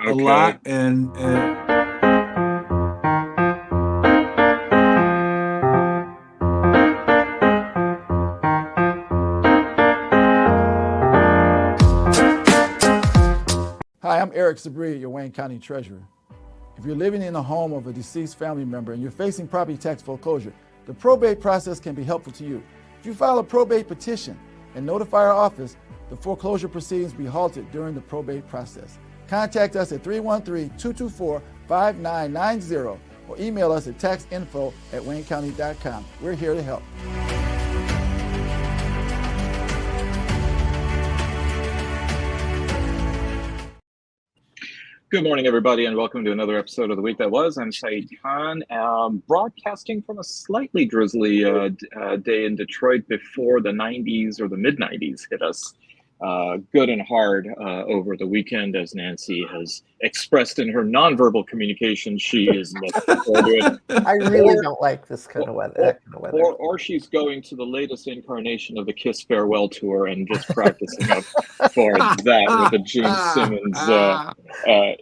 a lot, and Hi, I'm Eric Sabri, your Wayne County Treasurer. If you're living in the home of a deceased family member and you're facing property tax foreclosure, the probate process can be helpful to you. If you file a probate petition and notify our office, the foreclosure proceedings will be halted during the probate process. Contact us at 313-224-5990 or email us at taxinfo@waynecounty.com. We're here to help. Good morning, everybody, and welcome to another episode of The Week That Was. I'm Saeed Khan, broadcasting from a slightly drizzly day in Detroit before the 90s or the mid-90s hit us good and hard over the weekend, as Nancy has expressed in her nonverbal communication. She is looking forward to it. I really don't like this kind of weather. Or she's going to the latest incarnation of the Kiss Farewell Tour and just practicing up for that with the Gene Simmons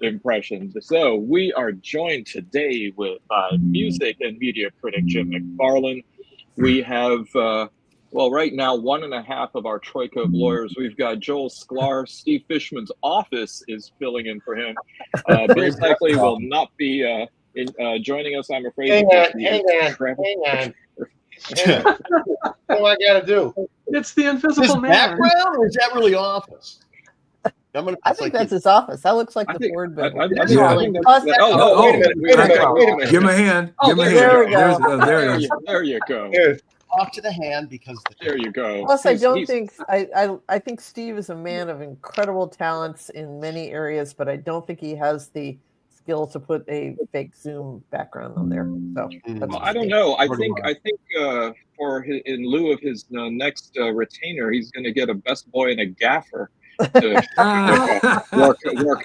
impression. So we are joined today by music and media critic Jim Mcfarlin. We have, right now, one and a half of our troika of lawyers. We've got Joel Sklar. Steve Fishman's office is filling in for him. Bill Seikaly will not be joining us, I'm afraid. Hang on. What do I got to do? It's the Invisible Man. Background, or is that really office? I think that's his office. That looks like the Ford building. Wait a minute. give him a hand. There we go. There you go. Off to the hand because there you go. Plus, I think Steve is a man of incredible talents in many areas, but I don't think he has the skill to put a fake Zoom background on there. So I don't know. I think in lieu of his next retainer, he's going to get a best boy and a gaffer to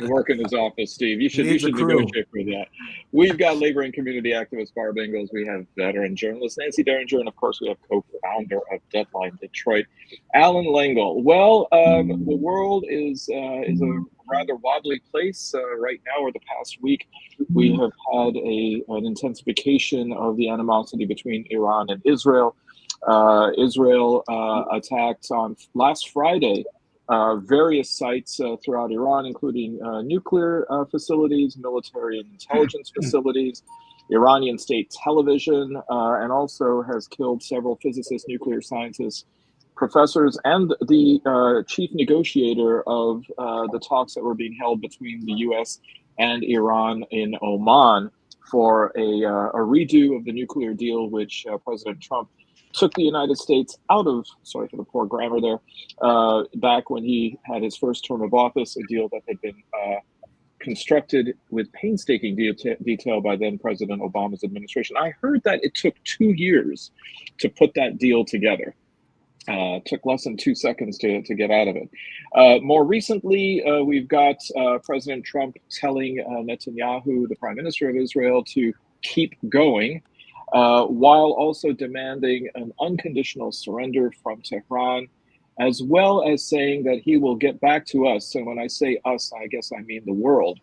work in his office. Steve, you should negotiate for that. We've got labor and community activist Barb Ingalls. We have veteran journalist Nancy Derringer, and of course we have co-founder of Deadline Detroit, Allan Lengel. Well, the world is a rather wobbly place right now. Or the past week, we have had an intensification of the animosity between Iran and Israel. Israel attacked on last Friday various sites throughout Iran, including nuclear facilities, military and intelligence facilities, Iranian state television, and also has killed several physicists, nuclear scientists, professors, and the chief negotiator of the talks that were being held between the U.S. and Iran in Oman for a redo of the nuclear deal, which President Trump took the United States out of, sorry for the poor grammar there, back when he had his first term of office, a deal that had been constructed with painstaking detail by then President Obama's administration. I heard that it took 2 years to put that deal together. Took less than 2 seconds to get out of it. More recently, we've got President Trump telling Netanyahu, the Prime Minister of Israel, to keep going, while also demanding an unconditional surrender from Tehran, as well as saying that he will get back to us. So when I say us, I guess I mean the world,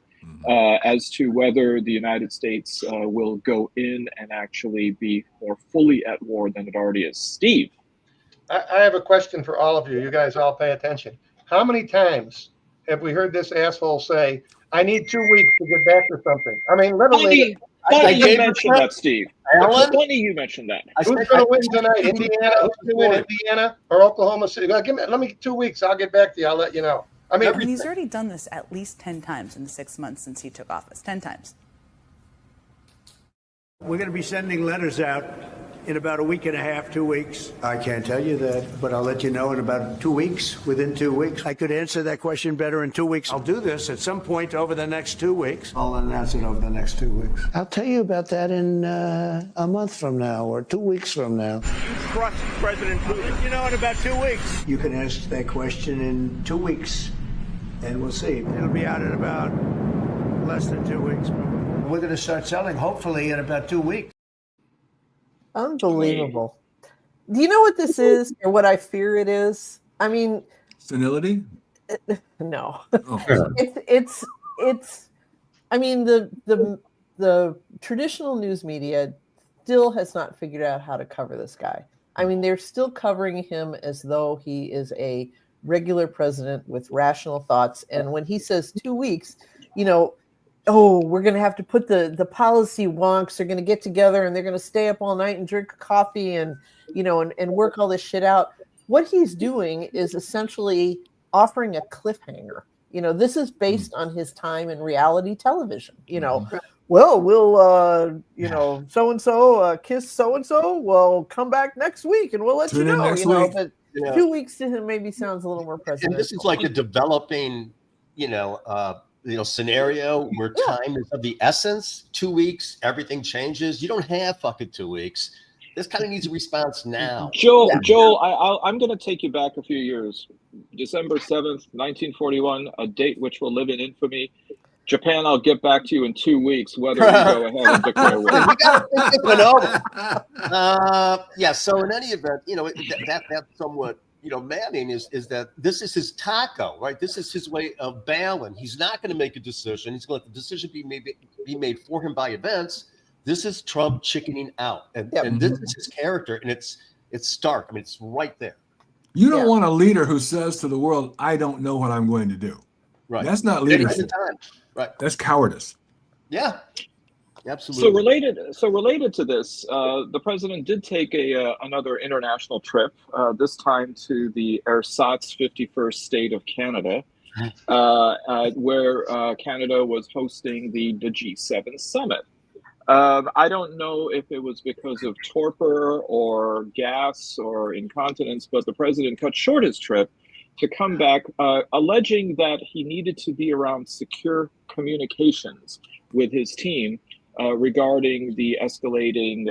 as to whether the United States will go in and actually be more fully at war than it already is. Steve. I have a question for all of you. You guys all pay attention. How many times have we heard this asshole say, I need 2 weeks to get back to something? I mean, literally. Funny you mentioned that, Steve. Funny you mentioned that. Who's going to win tonight? Indiana? Who's going to win, Indiana or Oklahoma City? Let me 2 weeks. I'll get back to you. I'll let you know. I mean, he's already done this at least 10 times in the 6 months since he took office. 10 times. We're going to be sending letters out in about a week and a half, 2 weeks. I can't tell you that, but I'll let you know in about 2 weeks, within 2 weeks. I could answer that question better in 2 weeks. I'll do this at some point over the next 2 weeks. I'll announce it over the next 2 weeks. I'll tell you about that in a month from now or 2 weeks from now. You trust President Putin? You know, in about 2 weeks. You can ask that question in 2 weeks, and we'll see. It'll be out in about less than 2 weeks, probably. We're going to start selling, hopefully, in about 2 weeks. Unbelievable. Do you know what this is or what I fear it is? I mean, senility? No. Oh. It's I mean, the traditional news media still has not figured out how to cover this guy. I mean, they're still covering him as though he is a regular president with rational thoughts. And when he says 2 weeks, you know, oh, we're going to have to put the policy wonks are going to get together and they're going to stay up all night and drink coffee and, you know, and work all this shit out. What he's doing is essentially offering a cliffhanger. You know, this is based on his time in reality television. You know, well, we'll, you know, so-and-so kiss so-and-so. We'll come back next week and we'll let you know, but 2 weeks to him maybe sounds a little more presidential. And this is like a developing, scenario where time is of the essence. 2 weeks, everything changes. You don't have fucking 2 weeks. This kind of needs a response now. Joel, I'm going to take you back a few years. December 7th, 1941, a date which will live in infamy. Japan, I'll get back to you in 2 weeks, whether we go ahead and declare war. We got to think it over. So in any event, that's somewhat, maddening is that this is his taco, right? This is his way of bailing. He's not going to make a decision. He's going to let the decision be made for him by events. This is Trump chickening out, and this is his character, and it's stark. I mean, it's right there. You don't want a leader who says to the world, "I don't know what I'm going to do." Right. That's not leadership. Right. That's cowardice. Yeah. Absolutely. So related to this, the president did take another international trip. This time to the ersatz 51st state of Canada, where Canada was hosting the G7 summit. I don't know if it was because of torpor or gas or incontinence, but the president cut short his trip to come back, alleging that he needed to be around secure communications with his team regarding the escalating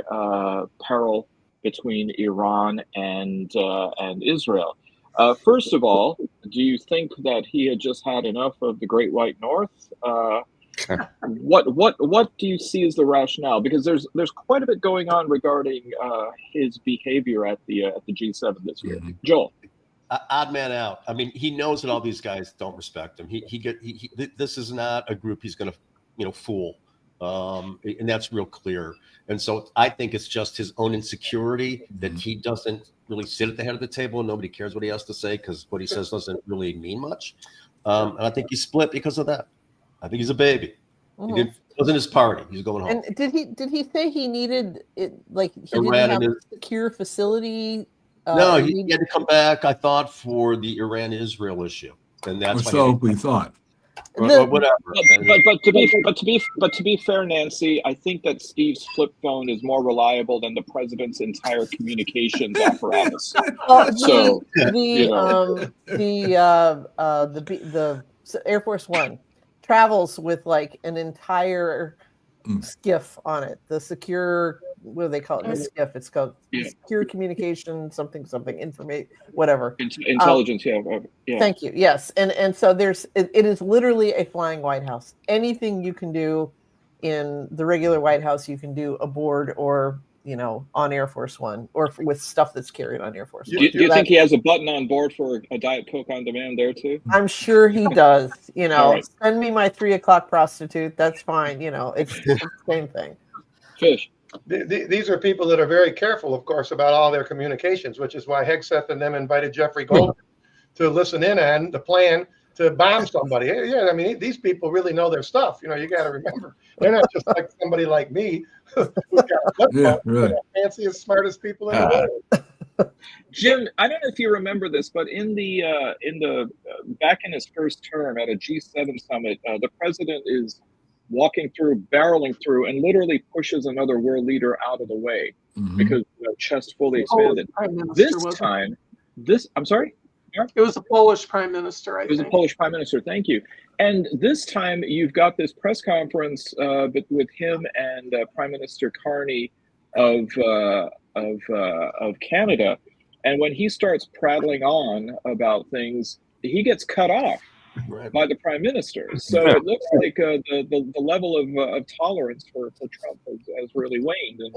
peril between Iran and Israel. First of all, do you think that he had just had enough of the Great White North? What do you see as the rationale? Because there's quite a bit going on regarding his behavior at the G7 this year. Joel. Odd man out. I mean, he knows that all these guys don't respect him. This is not a group he's going to, fool, and that's real clear. And so I think it's just his own insecurity that he doesn't really sit at the head of the table and nobody cares what he has to say because what he says doesn't really mean much. And I think he's split because of that. I think he's a baby. It wasn't his party. He's going home. And did he say he needed it? Like he didn't have a secure facility. No, he had to come back, I thought, for the Iran-Israel issue, and that's so we thought. Or whatever. But to be fair, Nancy, I think that Steve's flip phone is more reliable than the president's entire communications apparatus. The Air Force One travels with like an entire skiff on it. The secure, what do they call it? The skiff. It's called secure communication, something, information, whatever. Intelligence, Thank you. Yes, and so it is literally a flying White House. Anything you can do in the regular White House, you can do aboard or on Air Force One or with stuff that's carried on Air Force One. Do you think he has a button on board for a Diet Coke on demand there too? I'm sure he does. Right. Send me my 3 o'clock prostitute. That's fine. It's the same thing. Fish. These are people that are very careful, of course, about all their communications, which is why Hegseth and them invited Jeffrey Goldman to listen in on the plan to bomb somebody. Yeah, I mean, these people really know their stuff. You got to remember, they're not just like somebody like me who's got the fanciest, smartest people in the world. Jim, I don't know if you remember this, but in the back in his first term at a G7 summit, the president is barreling through, and literally pushes another world leader out of the way because chest fully expanded. I'm sorry. It was a Polish prime minister, I think. It was a Polish prime minister, thank you. And this time you've got this press conference with him and Prime Minister Carney of Canada. And when he starts prattling on about things, he gets cut off by the prime minister. So it looks like the level of tolerance for Trump has really waned. And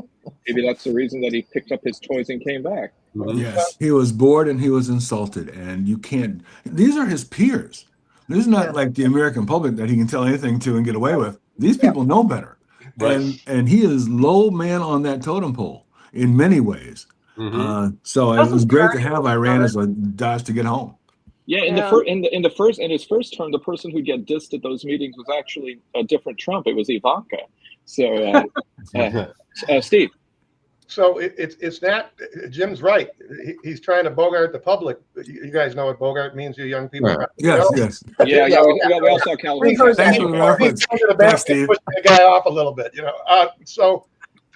maybe that's the reason that he picked up his toys and came back. Yes, he was bored and he was insulted, and you can't. These are his peers. This is not like the American public that he can tell anything to and get away with. These people know better. Right. And he is low man on that totem pole in many ways. So it was great to have Iran as a dodge to get home. Yeah, in his first term, the person who'd get dissed at those meetings was actually a different Trump. It was Ivanka. So, Steve. So it's not. Jim's right. He's trying to bogart the public. You guys know what bogart means, you young people. Right. Yes. Yeah. We all saw California. Thanks for the reference. Thanks, Steve. Push the guy off a little bit, So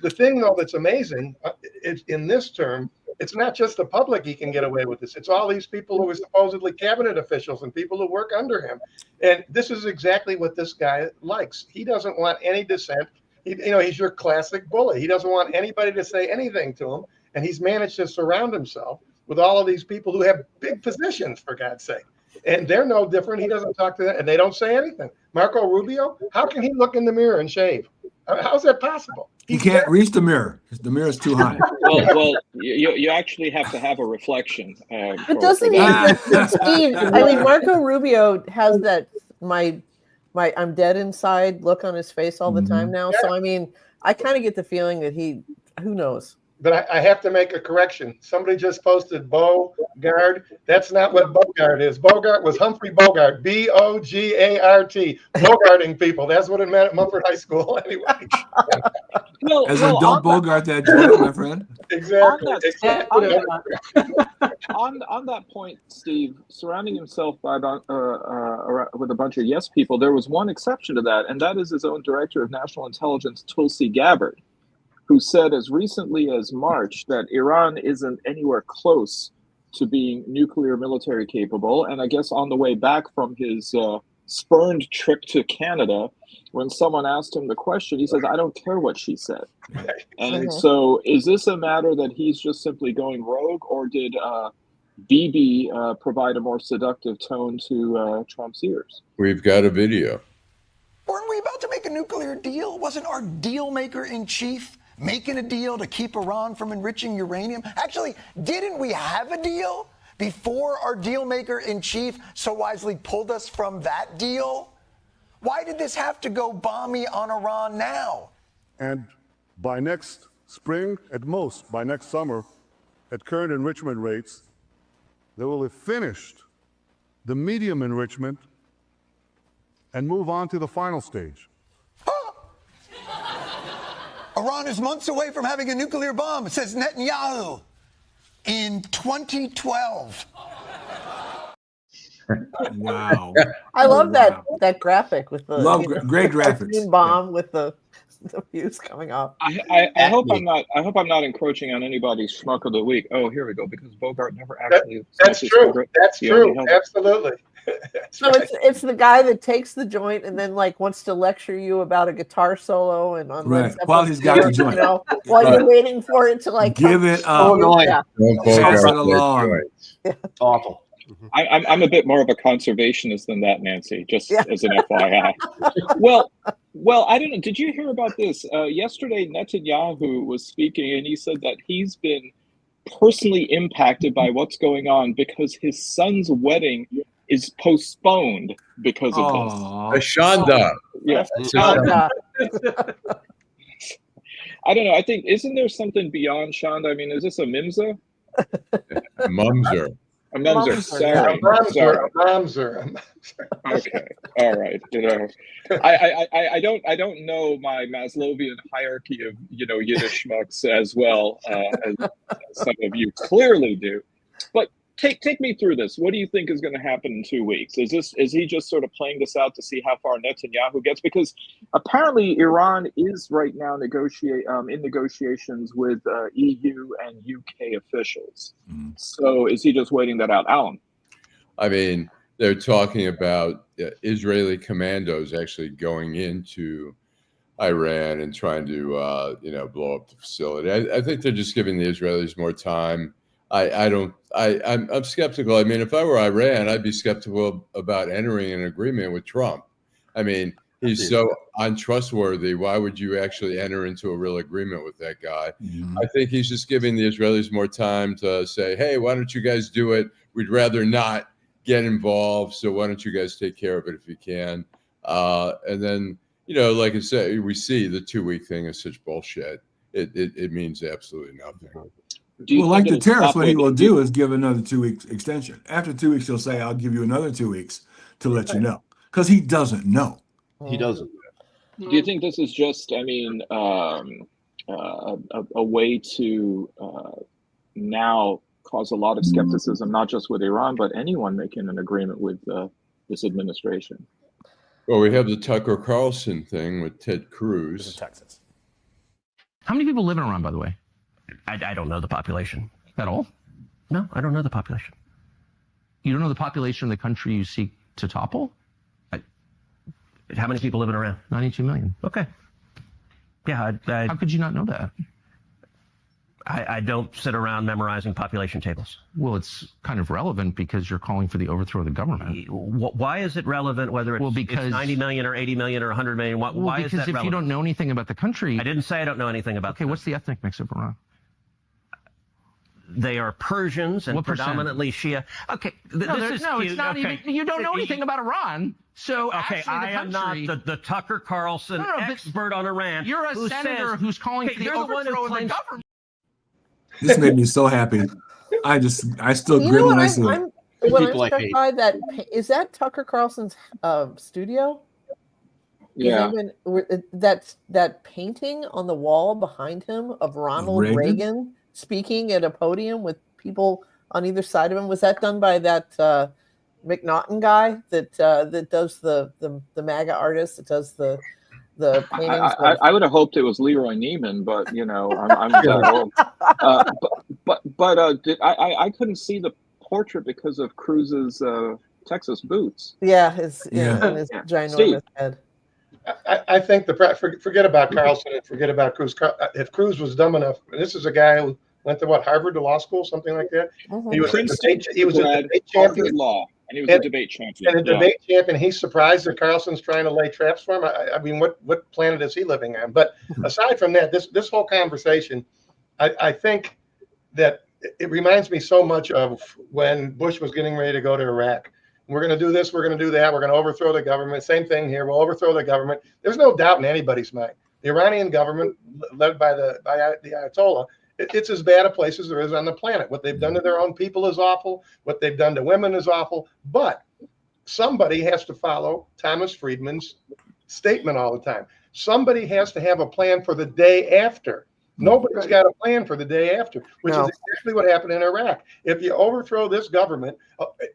the thing, though, that's amazing is in this term, it's not just the public he can get away with this. It's all these people who are supposedly cabinet officials and people who work under him. And this is exactly what this guy likes. He doesn't want any dissent. He's your classic bully. He doesn't want anybody to say anything to him. And he's managed to surround himself with all of these people who have big positions, for God's sake. And they're no different. He doesn't talk to them, and they don't say anything. Marco Rubio, how can he look in the mirror and shave? How's that possible? He can't reach the mirror. The mirror is too high. Well, you actually have to have a reflection. But doesn't he, Steve? I mean, Marco Rubio has that my I'm dead inside look on his face all the time now. So I mean, I kind of get the feeling that who knows. But I have to make a correction. Somebody just posted Bogart. That's not what Bogart is. Bogart was Humphrey Bogart, Bogart. Bogarting people. That's what it meant at Mumford High School anyway. Don't Bogart that joke, my friend. Exactly. On that point, Steve, surrounding himself with a bunch of yes people, there was one exception to that, and that is his own director of national intelligence, Tulsi Gabbard, who said as recently as March that Iran isn't anywhere close to being nuclear military capable. And I guess on the way back from his spurned trip to Canada, when someone asked him the question, he says, I don't care what she said. And so is this a matter that he's just simply going rogue, or did Bibi provide a more seductive tone to Trump's ears? We've got a video. Weren't we about to make a nuclear deal? Wasn't our deal maker in chief making a deal to keep Iran from enriching uranium? Actually, didn't we have a deal before our deal maker in chief so wisely pulled us from that deal? Why did this have to go balmy on Iran now? And by next spring, at most by next summer, at current enrichment rates, they will have finished the medium enrichment and move on to the final stage. Iran is months away from having a nuclear bomb, says Netanyahu, in 2012. Wow. I love that graphic with the great graphics. Bomb with the views coming up. I hope I'm not encroaching on anybody's schmuck of the week. Oh, here we go, because Bogart never actually. That's true. That's true. Absolutely. So it's the guy that takes the joint and then wants to lecture you about a guitar solo and on while he's got the joint, while you're waiting for it to give it up. Pass it along. It's awful. I'm a bit more of a conservationist than that, Nancy, just as an FYI. Well, I don't know. Did you hear about this? Yesterday, Netanyahu was speaking, and he said that he's been personally impacted by what's going on because his son's wedding is postponed because of this. Ashanda. Yeah. I don't know. I think, isn't there something beyond Shonda? I mean, is this a Mimza? Mumser. A Mumser. Sorry. Mumser. Okay. All right. I don't know my Maslowian hierarchy of Yiddish schmucks as well as some of you clearly do. But take me through this. What do you think is going to happen in 2 weeks? Is he just sort of playing this out to see how far Netanyahu gets? Because apparently Iran is right now in negotiations with EU and UK officials. So is he just waiting that out, Allan? I mean, they're talking about Israeli commandos actually going into Iran and trying to blow up the facility. I think they're just giving the Israelis more time. I'm skeptical. I mean, if I were Iran, I'd be skeptical about entering an agreement with Trump. I mean, he's so untrustworthy. Why would you actually enter into a real agreement with that guy? I think he's just giving the Israelis more time to say, hey, why don't you guys do it? We'd rather not get involved. So why don't you guys take care of it if you can? And then like I said, we see the 2-week thing is such bullshit. It means absolutely nothing. Well, like the tariffs, what he will do is give another 2 weeks extension. After 2 weeks, he'll say, "I'll give you another 2 weeks to let you know," because he doesn't know. He doesn't. Do you think this is just, a way to now cause a lot of skepticism, not just with Iran, but anyone making an agreement with this administration? Well, we have the Tucker Carlson thing with Ted Cruz. Texas. How many people live in Iran, by the way? I don't know the population. At all? No, I don't know the population. You don't know the population of the country you seek to topple? How many people live in Iran? 92 million. Okay. Yeah, how could you not know that? I don't sit around memorizing population tables. Well, it's kind of relevant because you're calling for the overthrow of the government. Why is it relevant whether it's 90 million or 80 million or 100 million? Why is that relevant? Because if you don't know anything about the country... I didn't say I don't know anything about... Okay, what's the ethnic mix of Iran? They are Persians and predominantly Shia. Okay, it's not even... You don't know anything about Iran. So okay, I am not the Tucker Carlson expert on Iran. You're a senator who's calling for the overthrow of the government. This made me so happy. I still grin when I see it. When I'm struck by that, is that Tucker Carlson's studio? Yeah. That painting on the wall behind him of Ronald Reagan speaking at a podium with people on either side of him, was that done by that McNaughton guy that does the MAGA artist that does the paintings? I would have hoped it was Leroy Neiman, but I'm that old. I couldn't see the portrait because of Cruz's Texas boots. Yeah, his ginormous Steve. head. I think forget about Carlson and forget about Cruz. If Cruz was dumb enough, and this is a guy who went to Harvard to law school, something like that. Mm-hmm. He was a debate champion. Law, and he was a debate champion. And a debate champion. He's surprised that Carlson's trying to lay traps for him. I mean, what planet is he living on? But aside from that, this whole conversation, I think that it reminds me so much of when Bush was getting ready to go to Iraq. We're going to do this. We're going to do that. We're going to overthrow the government. Same thing here. We'll overthrow the government. There's no doubt in anybody's mind. The Iranian government, led by the Ayatollah, it's as bad a place as there is on the planet. What they've done to their own people is awful. What they've done to women is awful. But somebody has to follow Thomas Friedman's statement all the time. Somebody has to have a plan for the day after. Nobody's got a plan for the day after, which is exactly what happened in Iraq. If you overthrow this government,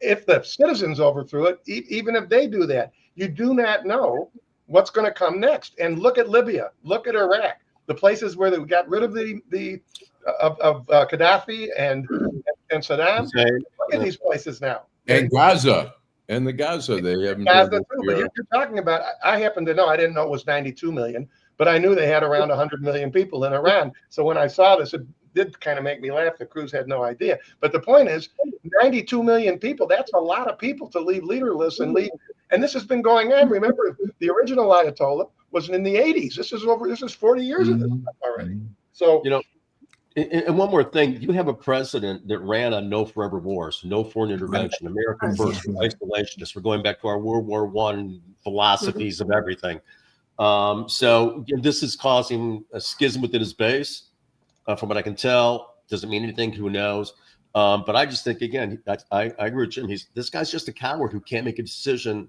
if the citizens overthrew it, even if they do that, you do not know what's going to come next. And look at Libya, look at Iraq, the places where they got rid of Gaddafi and Saddam. Look at these places now. And Gaza. And the Gaza, they haven't. Gaza too, but you're talking about, I happen to know, I didn't know it was 92 million. But I knew they had around 100 million people in Iran. So when I saw this, it did kind of make me laugh that Cruz had no idea. But the point is, 92 million people, that's a lot of people to leave leaderless and leave. And this has been going on. Remember, the original Ayatollah was in the 80s. This is 40 years of this stuff already. So, and one more thing, you have a president that ran on no forever wars, no foreign intervention, America first, isolationist. We're going back to our World War I philosophies of everything. So this is causing a schism within his base. From what I can tell, doesn't mean anything. Who knows? But I just think, again, I agree with Jim. This guy's just a coward who can't make a decision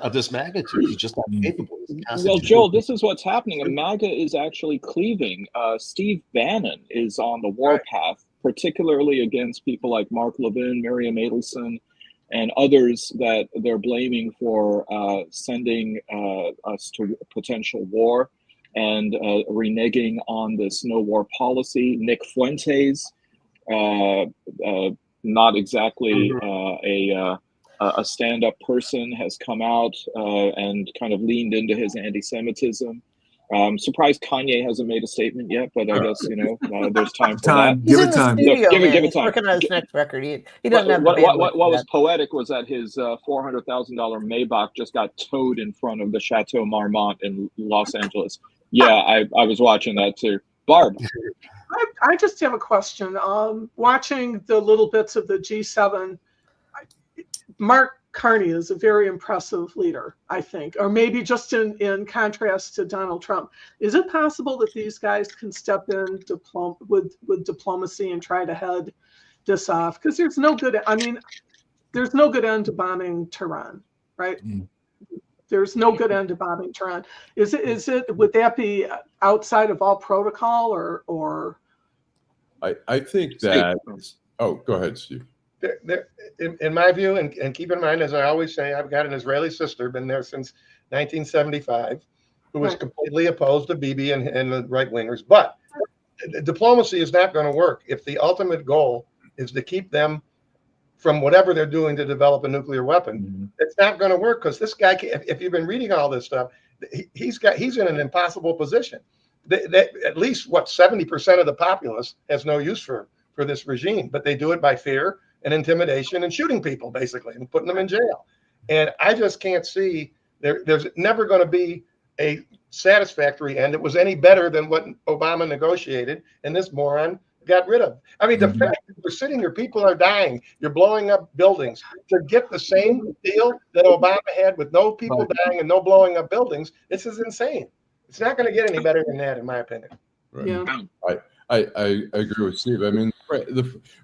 of this magnitude. He's just not capable. Well, Joel, this is what's happening. MAGA is actually cleaving. Steve Bannon is on the warpath, particularly against people like Mark Levin, Miriam Adelson, and others that they're blaming for sending us to potential war and reneging on this no war policy. Nick Fuentes, not exactly a stand-up person, has come out and kind of leaned into his anti-Semitism. I'm surprised Kanye hasn't made a statement yet, but I guess there's time for that. Give it time. Give it time. Working on his next record. He doesn't have. What was poetic was that his $400,000 Maybach just got towed in front of the Chateau Marmont in Los Angeles. Yeah, I was watching that too. Barb. I just have a question. Watching the little bits of the G7, Mark Carney is a very impressive leader, I think, or maybe just in contrast to Donald Trump. Is it possible that these guys can step in with diplomacy and try to head this off? Because there's no good end to bombing Tehran, right? There's no good end to bombing Tehran. Would that be outside of all protocol or? I think that. Oh, go ahead, Steve. In my view, and keep in mind, as I always say, I've got an Israeli sister, been there since 1975, who was completely opposed to Bibi and the right wingers. But diplomacy is not going to work if the ultimate goal is to keep them from whatever they're doing to develop a nuclear weapon. It's not going to work, because this guy, if you've been reading all this stuff, he's in an impossible position. At least 70% of the populace has no use for this regime, but they do it by fear and intimidation and shooting people, basically, and putting them in jail. And I just can't see there's never going to be a satisfactory end. It was any better than what Obama negotiated, and this moron got rid of. I mean, the fact that we're sitting here, people are dying, you're blowing up buildings to get the same deal that Obama had with no people dying and no blowing up buildings. This is insane. It's not going to get any better than that, in my opinion. Right. Yeah. I agree with Steve. I mean,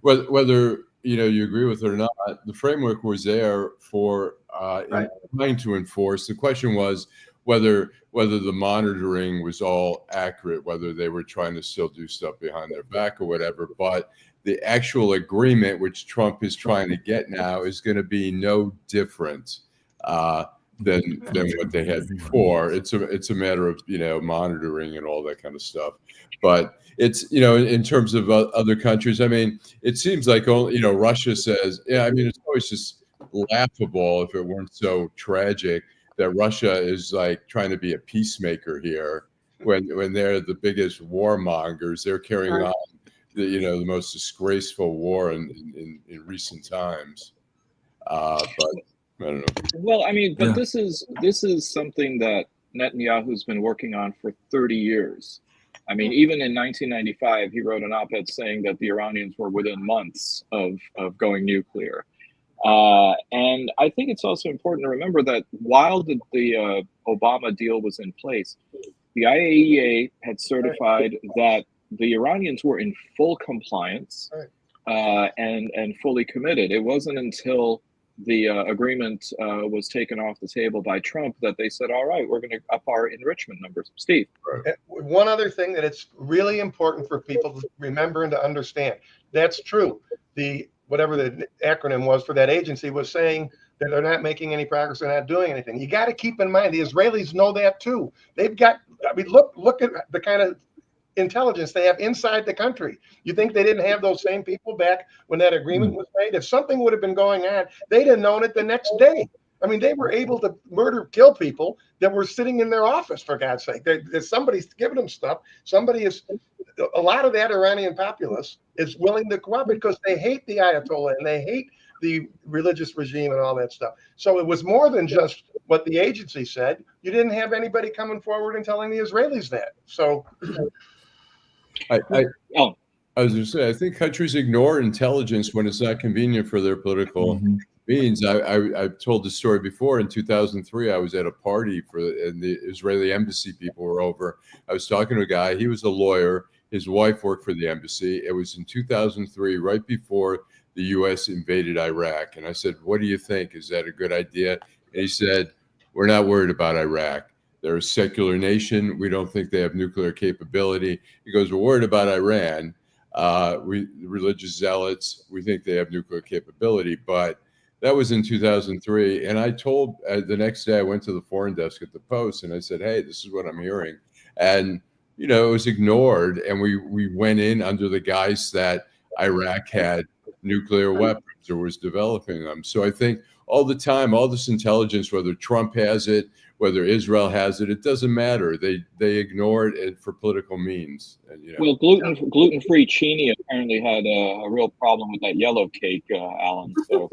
whether you agree with it or not, the framework was there for trying to enforce. The question was whether the monitoring was all accurate, whether they were trying to still do stuff behind their back or whatever. But the actual agreement, which Trump is trying to get now, is going to be no different than what they had before. It's a matter of monitoring and all that kind of stuff. But it's in terms of other countries, I mean, it seems like only Russia says, I mean, it's always just laughable if it weren't so tragic that Russia is like trying to be a peacemaker here when they're the biggest warmongers. They're carrying on the most disgraceful war in recent times. But I don't know. Well, I mean, but this is something that Netanyahu's been working on for 30 years. I mean, even in 1995, he wrote an op-ed saying that the Iranians were within months of going nuclear. And I think it's also important to remember that while the Obama deal was in place, the IAEA had certified that the Iranians were in full compliance and fully committed. It wasn't until the agreement was taken off the table by Trump that they said, all right, we're going to up our enrichment numbers. Steve. One other thing that it's really important for people to remember and to understand. That's true. Whatever the acronym was for that agency was saying that they're not making any progress, they're not doing anything. You got to keep in mind, the Israelis know that too. They've got, I mean, look at the kind of intelligence they have inside the country. You think they didn't have those same people back when that agreement was made? If something would have been going on, they'd have known it the next day. I mean, they were able to kill people that were sitting in their office, for God's sake. Somebody's giving them stuff. A lot of that Iranian populace is willing to cooperate because they hate the Ayatollah and they hate the religious regime and all that stuff. So it was more than just what the agency said. You didn't have anybody coming forward and telling the Israelis that. So I was going to say, I think countries ignore intelligence when it's not convenient for their political means. I've told the story before. In 2003, I was at a party and the Israeli embassy people were over. I was talking to a guy. He was a lawyer. His wife worked for the embassy. It was in 2003, right before the U.S. invaded Iraq. And I said, what do you think? Is that a good idea? And he said, we're not worried about Iraq. They're a secular nation. We don't think they have nuclear capability. He goes, we're worried about Iran. Religious zealots, we think they have nuclear capability. But that was in 2003. And I told the next day, I went to the foreign desk at the Post and I said, hey, this is what I'm hearing. And, it was ignored. And we went in under the guise that Iraq had nuclear weapons or was developing them. So I think all the time, all this intelligence, whether Trump has it, whether Israel has it, it doesn't matter. They ignore it for political means. And, Well, gluten-free Chini apparently had a real problem with that yellow cake, Alan. So.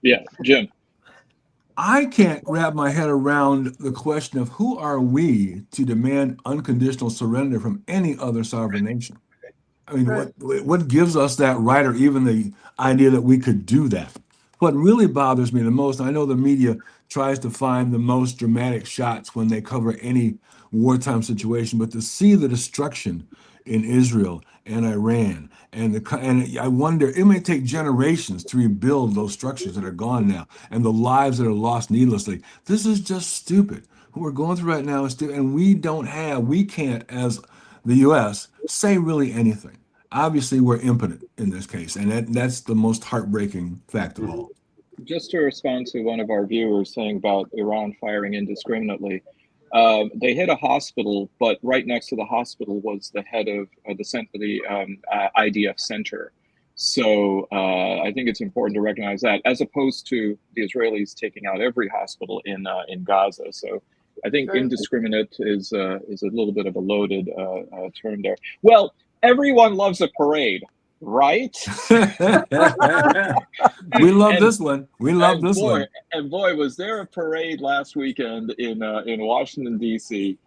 Yeah, Jim. I can't wrap my head around the question of who are we to demand unconditional surrender from any other sovereign nation? I mean, what gives us that right, or even the idea that we could do that? What really bothers me the most, I know the media tries to find the most dramatic shots when they cover any wartime situation, but to see the destruction in Israel and Iran, and I wonder, it may take generations to rebuild those structures that are gone now, and the lives that are lost needlessly. This is just stupid. What we're going through right now is stupid, and we can't, as the U.S., say really anything. Obviously, we're impotent in this case, and that's the most heartbreaking fact of all. Just to respond to one of our viewers saying about Iran firing indiscriminately, they hit a hospital, but right next to the hospital was the head of the IDF center. So I think it's important to recognize that, as opposed to the Israelis taking out every hospital in Gaza. So I think indiscriminate is a little bit of a loaded term there. Well, everyone loves a parade, right? We love this one. We love this one. And boy, was there a parade last weekend in Washington, D.C.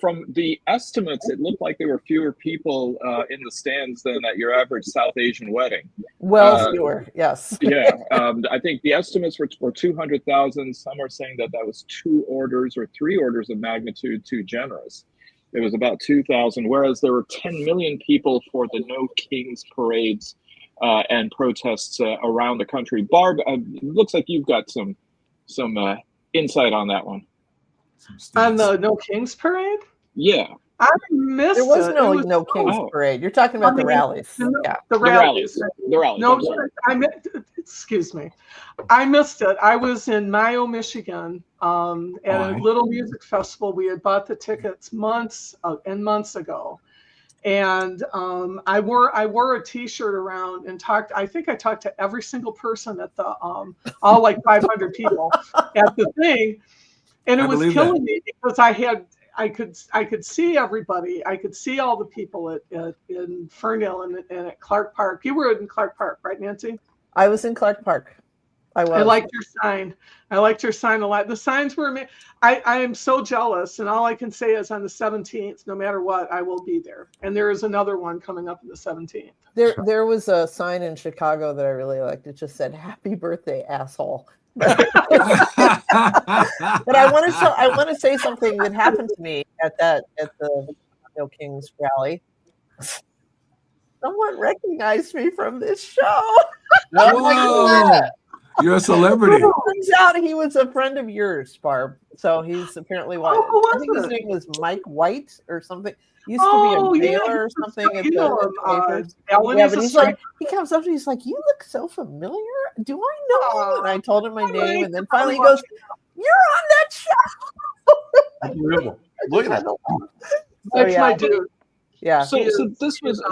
From the estimates, it looked like there were fewer people in the stands than at your average South Asian wedding. Well, fewer, yes. Yeah, I think the estimates were 200,000. Some are saying that was 2 orders or 3 orders of magnitude too generous. It was about 2,000, whereas there were 10 million people for the No Kings parades and protests around the country. Barb, it looks like you've got some insight on that one. On the No Kings parade? Yeah. I missed There was no Kings parade. You're talking about the rallies. The rallies. No, excuse me. I missed it. I was in Mayo, Michigan, at a little music festival. We had bought the tickets months and months ago. And I wore a T-shirt around and talked. I think I talked to every single person at the all like 500 people at the thing. And it was killing me because I could see everybody. I could see all the people in Ferndale and at Clark Park. You were in Clark Park, right, Nancy? I was in Clark Park. I liked your sign. I liked your sign a lot. The signs were amazing. I am so jealous, and all I can say is on the 17th, no matter what, I will be there. And there is another one coming up on the 17th. There was a sign in Chicago that I really liked. It just said "Happy Birthday, Asshole." But I want to say something that happened to me at the No Kings rally. Someone recognized me from this show. Whoa. You're a celebrity. Turns out he was a friend of yours, Barb. So he's apparently white. I think his name was Mike White or something. He used to be a jailer or something at the papers. But he's like, he comes up to me, he's like, "You look so familiar. Do I know you?" And I told him my name, and then finally he goes, "You're on that show." Look at that. That's my dude. Yeah. So this was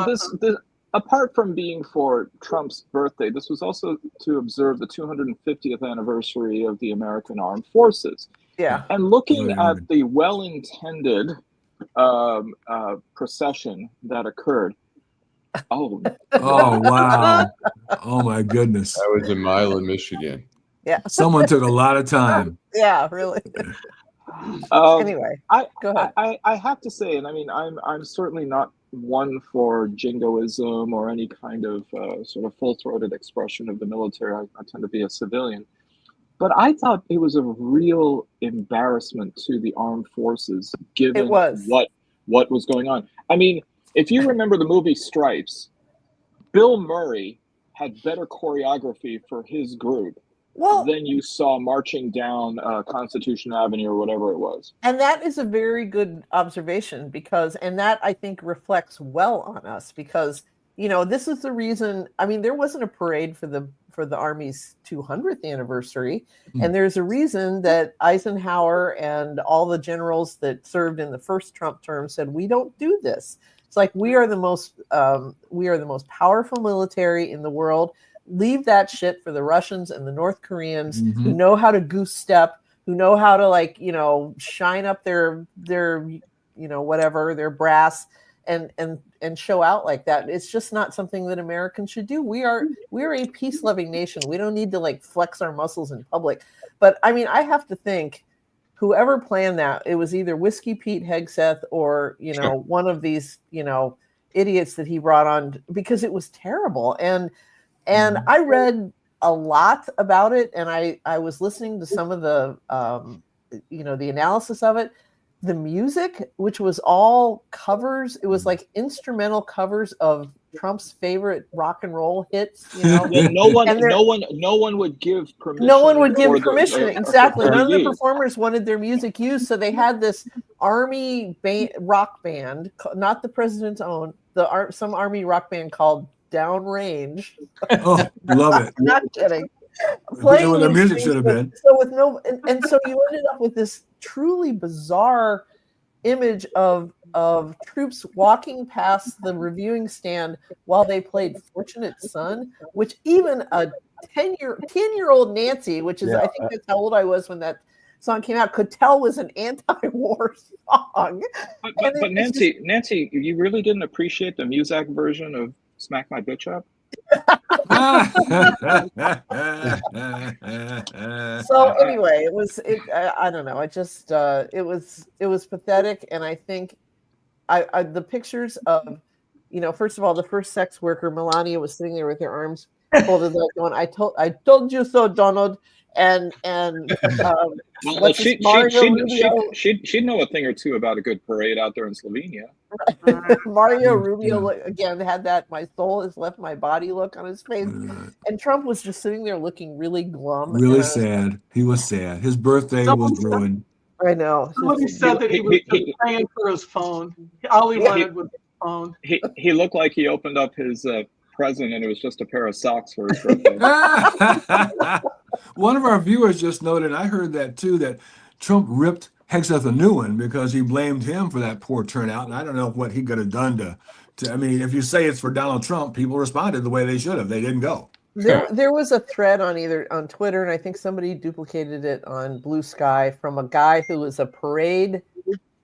this. Apart from being for Trump's birthday, this was also to observe the 250th anniversary of the American Armed Forces. Yeah. And looking at the well-intended procession that occurred. Oh, wow. Oh, my goodness. That was in Milan, Michigan. Yeah. Someone took a lot of time. Yeah, really. Anyway, go ahead. I have to say, and I mean, I'm certainly not one for jingoism or any kind of sort of full-throated expression of the military. I tend to be a civilian. But I thought it was a real embarrassment to the armed forces, given what was going on. I mean, if you remember the movie Stripes, Bill Murray had better choreography for his group than you saw marching down Constitution Avenue or whatever it was. And that is a very good observation and that I think reflects well on us because, this is the reason. I mean, there wasn't a parade for the Army's 200th anniversary. And there's a reason that Eisenhower and all the generals that served in the first Trump term said, we don't do this. It's like, we are the most powerful military in the world. Leave that shit for the Russians and the North Koreans who know how to goose step, who know how to shine up their whatever, their brass and show out like that. It's just not something that Americans should do. We are a peace-loving nation. We don't need to flex our muscles in public. But I mean, I have to think whoever planned that, it was either Whiskey Pete Hegseth or, one of these, idiots that he brought on, because it was terrible. And I read a lot about it, and I was listening to some of the the analysis of it. The music, which was all covers, it was like instrumental covers of Trump's favorite rock and roll hits. Well, no one would give permission. No one would give permission. Exactly. None of the TV. performers wanted their music used, so they had this army rock band, not the president's own, some army rock band called Downrange. Oh, love it. Not kidding. Playing where the music should have been. So with and so you ended up with this truly bizarre image of troops walking past the reviewing stand while they played Fortunate Son, which even a 10-year-old Nancy, which is I think that's how old I was when that song came out, could tell was an anti-war song. But Nancy, you really didn't appreciate the Muzak version of "Smack My Bitch Up"? So anyway, I don't know. It was pathetic, and I think the pictures of, first of all, the first sex worker Melania was sitting there with her arms folded like going, I told you so, Donald. And she'd know a thing or two about a good parade out there in Slovenia. Mario Rubio again had that "my soul has left my body" look on his face, and Trump was just sitting there looking really glum, really sad. He was sad. His birthday was ruined. I know. Somebody said that he was praying for his phone. All he wanted was his phone. He looked like he opened up his present and it was just a pair of socks for his birthday. One of our viewers just noted, I heard that too, that Trump ripped Hegseth a new one because he blamed him for that poor turnout. And I don't know what he could have done to I mean, if you say it's for Donald Trump, people responded the way they should have. They didn't go. There was a thread on Twitter, and I think somebody duplicated it on Blue Sky from a guy who was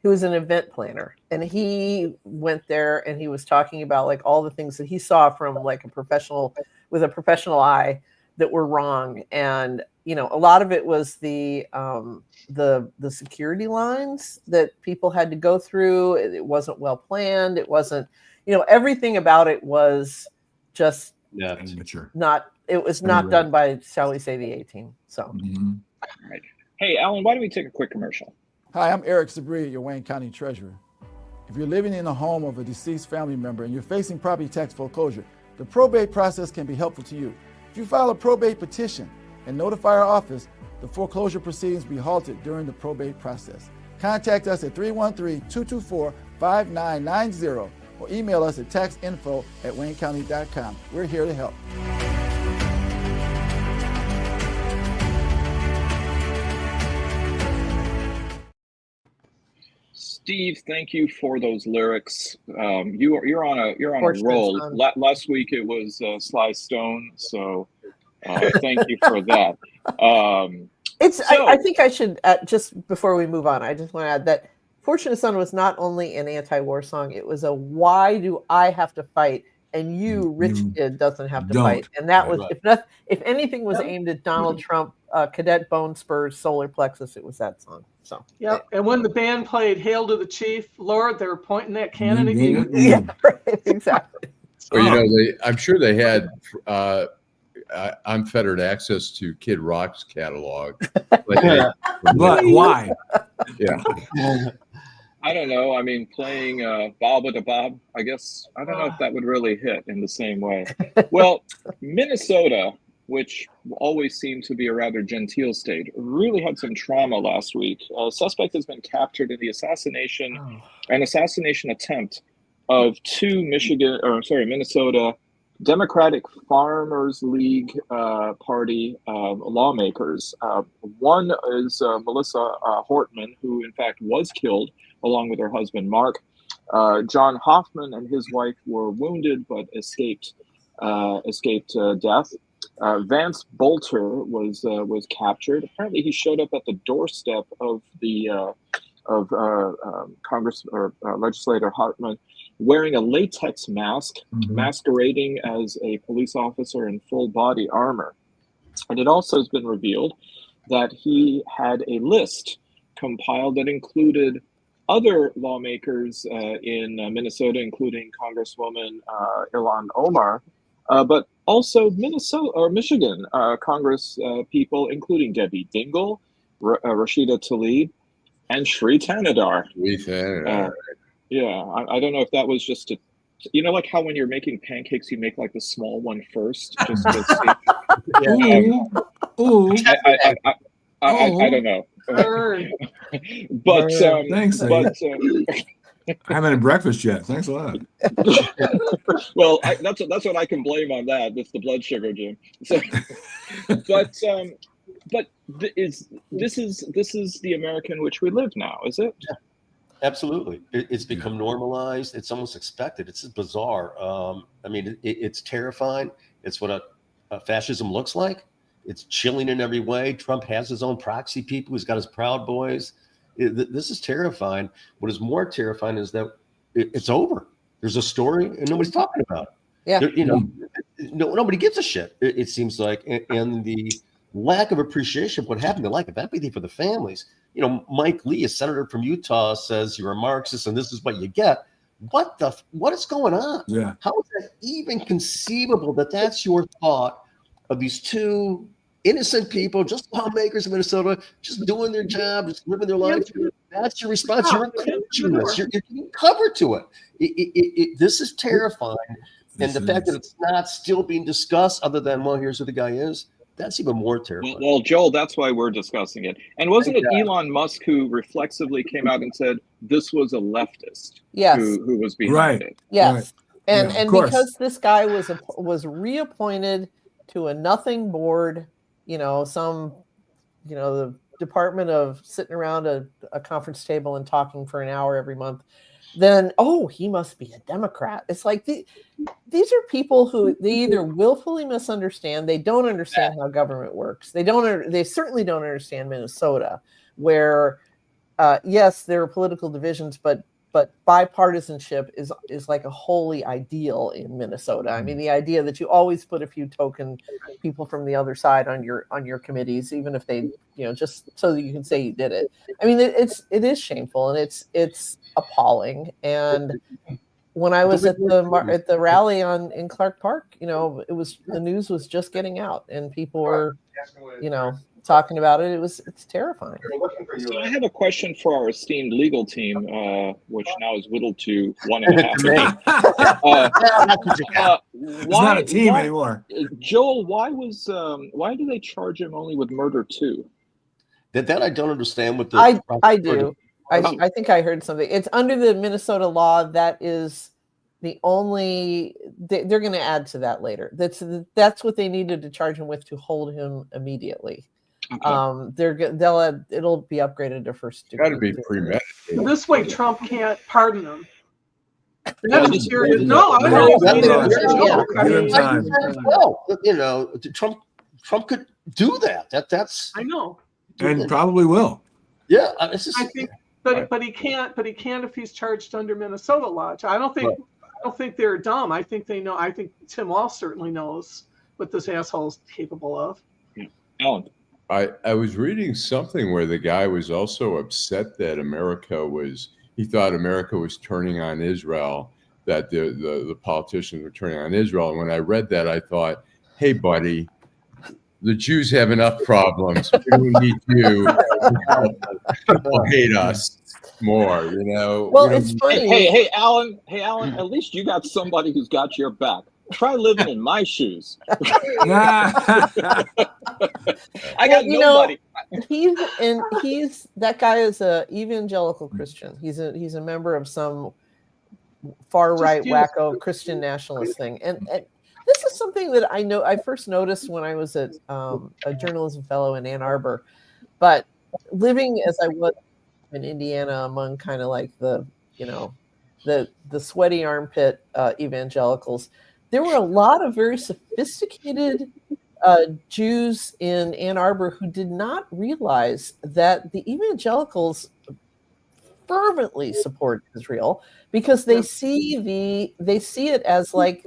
who was an event planner, and he went there and he was talking about like all the things that he saw from like with a professional eye that were wrong. And a lot of it was the security lines that people had to go through. It wasn't well planned. It wasn't, everything about it was just not done by, shall we say, the A team. So, All right. Hey, Alan, why don't we take a quick commercial? Hi, I'm Eric Sabria, your Wayne County Treasurer. If you're living in a home of a deceased family member and you're facing property tax foreclosure, the probate process can be helpful to you. If you file a probate petition and notify our office, the foreclosure proceedings will be halted during the probate process. Contact us at 313-224-5990 or email us at taxinfo@waynecounty.com. We're here to help. Steve, thank you for those lyrics. You're on a roll. Last week it was Sly Stone, so thank you for that. I think I should just before we move on, I just want to add that "Fortunate Son" was not only an anti-war song; it was a "Why do I have to fight and you, rich kid, doesn't have to fight?" And that was, if anything was aimed at Donald Trump, Cadet Bone Spurs, Solar Plexus, it was that song. So and when the band played "Hail to the Chief," Lord, they were pointing that cannon at you. Yeah, right, exactly. Or I'm sure they had unfettered access to Kid Rock's catalog. But why? Yeah. I don't know. I mean, playing Bob with a Bob, I guess, I don't know if that would really hit in the same way. Well, Minnesota, which always seemed to be a rather genteel state, really had some trauma last week. A suspect has been captured in the assassination attempt of two Minnesota Democratic Farmers League Party lawmakers. One is Melissa Hortman, who in fact was killed along with her husband, Mark. John Hoffman and his wife were wounded but escaped death. Vance Bolter was captured. Apparently, he showed up at the doorstep of the Congress or legislator Hartman, wearing a latex mask, masquerading as a police officer in full body armor. And it also has been revealed that he had a list compiled that included other lawmakers in Minnesota, including Congresswoman Ilhan Omar, but Also, Minnesota or Michigan Congress people, including Debbie Dingell, Rashida Tlaib, and Sri Thanedar. Yeah, I don't know if that was just like how when you're making pancakes, you make like the small one first, just to see. I don't know. But thanks. But I haven't had breakfast yet. Thanks a lot. Well, that's what I can blame on that. It's the blood sugar, Jim. So, but this is the America in which we live now, is it? Yeah, absolutely. It's become normalized. It's almost expected. It's bizarre. I mean, it's terrifying. It's what a fascism looks like. It's chilling in every way. Trump has his own proxy people. He's got his Proud Boys. This is terrifying. What is more terrifying is that it's over. There's a story and nobody's talking about it. Yeah. Nobody gives a shit, it seems like. And the lack of appreciation of what happened, the lack of empathy for the families. Mike Lee, a senator from Utah, says you're a Marxist and this is what you get. What is going on? Yeah. How is that even conceivable that that's your thought of these two innocent people, just lawmakers in Minnesota, just doing their job, just living their life? That's your response. You're encouraging this. You're giving cover to it. This is terrifying. And the fact that it's not still being discussed other than, well, here's who the guy is, that's even more terrifying. Well, Joel, that's why we're discussing it. And wasn't it Elon Musk who reflexively came out and said this was a leftist who was behind it? Yes. Right. And because this guy was reappointed to a nothing board, the department of sitting around a conference table and talking for an hour every month, then, he must be a Democrat. It's like these are people who they either willfully misunderstand, they don't understand how government works. They certainly don't understand Minnesota, where, yes, there are political divisions, but bipartisanship is like a holy ideal in Minnesota. I mean, the idea that you always put a few token people from the other side on your committees, even if they, just so that you can say you did it. I mean, it is shameful and it's appalling. And when I was at the rally in Clark Park, the news was just getting out and people were, talking about it. It's terrifying. So I have a question for our esteemed legal team, which now is whittled to 1.5. It's not a team anymore. Joel, why do they charge him only with murder too? That I don't understand what I do. I think I heard something. It's under the Minnesota law. That is the only. They're going to add to that later. That's what they needed to charge him with to hold him immediately. Okay. It'll be upgraded to first degree. Got to be premeditated. This way, Trump can't pardon them. Trump could do that. That's I know, and probably will. Yeah, I think, but he can't. But he can if he's charged under Minnesota law. I don't think they're dumb. I think they know. I think Tim Walsh certainly knows what this asshole's capable of. Alan. I was reading something where the guy was also upset that he thought America was turning on Israel, that the politicians were turning on Israel. And when I read that, I thought, hey, buddy, the Jews have enough problems. We don't need you to hate us more, Well, it's funny. Hey, Alan, at least you got somebody who's got your back. Try living in my shoes. I got nobody. That guy is a evangelical Christian. He's a member of some far right wacko Christian nationalist thing. And this is something that I first noticed when I was at a journalism fellow in Ann Arbor. But living as I was in Indiana among kind of like the sweaty armpit evangelicals, there were a lot of very sophisticated Jews in Ann Arbor who did not realize that the evangelicals fervently support Israel because they see it as like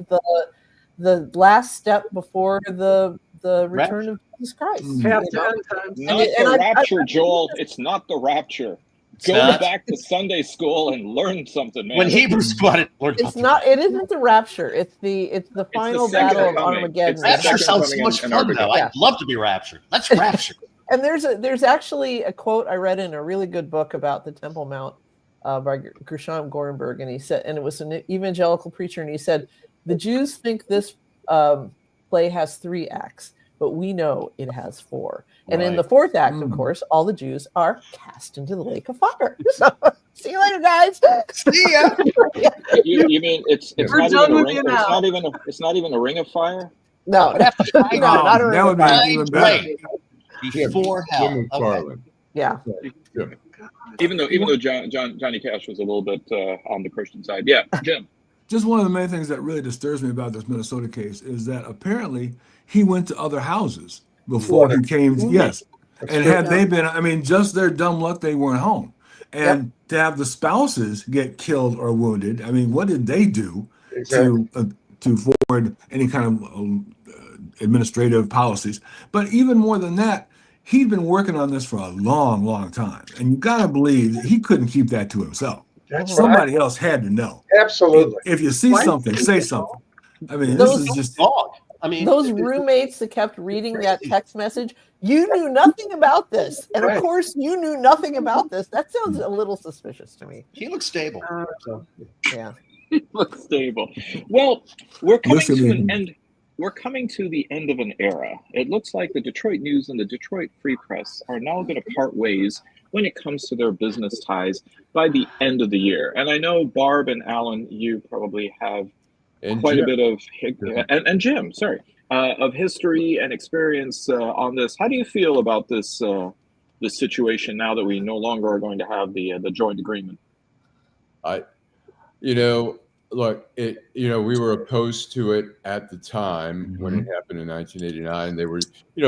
the last step before the return of Jesus Christ. Not the rapture, Joel. It's not the rapture. Go back to Sunday school and learn something, man. When Hebrews squatted, it's not. It isn't the rapture. It's the final battle of Armageddon. Rapture sounds so much fun, though. I'd love to be raptured. Let's rapture. And there's actually a quote I read in a really good book about the Temple Mount by Gershom Gorenberg, and he said, and it was an evangelical preacher, and he said, the Jews think this play has 3 acts, but we know it has 4. And in the 4th act, of course, all the Jews are cast into the lake of fire. So, see you later, guys. See ya. You mean it's not even a ring? It's not even a ring of fire. No, not a ring of fire. Even better. Before hell. Jim Mcfarlin. Yeah. Even though Johnny Cash was a little bit on the Christian side. Yeah, Jim. Just one of the main things that really disturbs me about this Minnesota case is that apparently he went to other houses before he came. Yes. And had they been, I mean, just their dumb luck, they weren't home. And to have the spouses get killed or wounded, I mean, what did they do to forward any kind of administrative policies? But even more than that, he'd been working on this for a long, long time. And you got to believe that he couldn't keep that to himself. Somebody else had to know. Absolutely. If you see something, say something. I mean, Those- this is just I mean, those roommates that kept reading that text message, you knew nothing about this. And of course, you knew nothing about this. That sounds a little suspicious to me. he looks stable. Yeah. He looks stable. Well, we're coming to an end. We're coming to the end of an era. It looks like the Detroit News and the Detroit Free Press are now going to part ways when it comes to their business ties by the end of the year. And I know, Barb and Allan, you probably have quite a bit of, and Jim, sorry, of history and experience on this. How do you feel about this this situation now that we no longer are going to have the joint agreement? Look, we were opposed to it at the time when it happened in 1989. They were,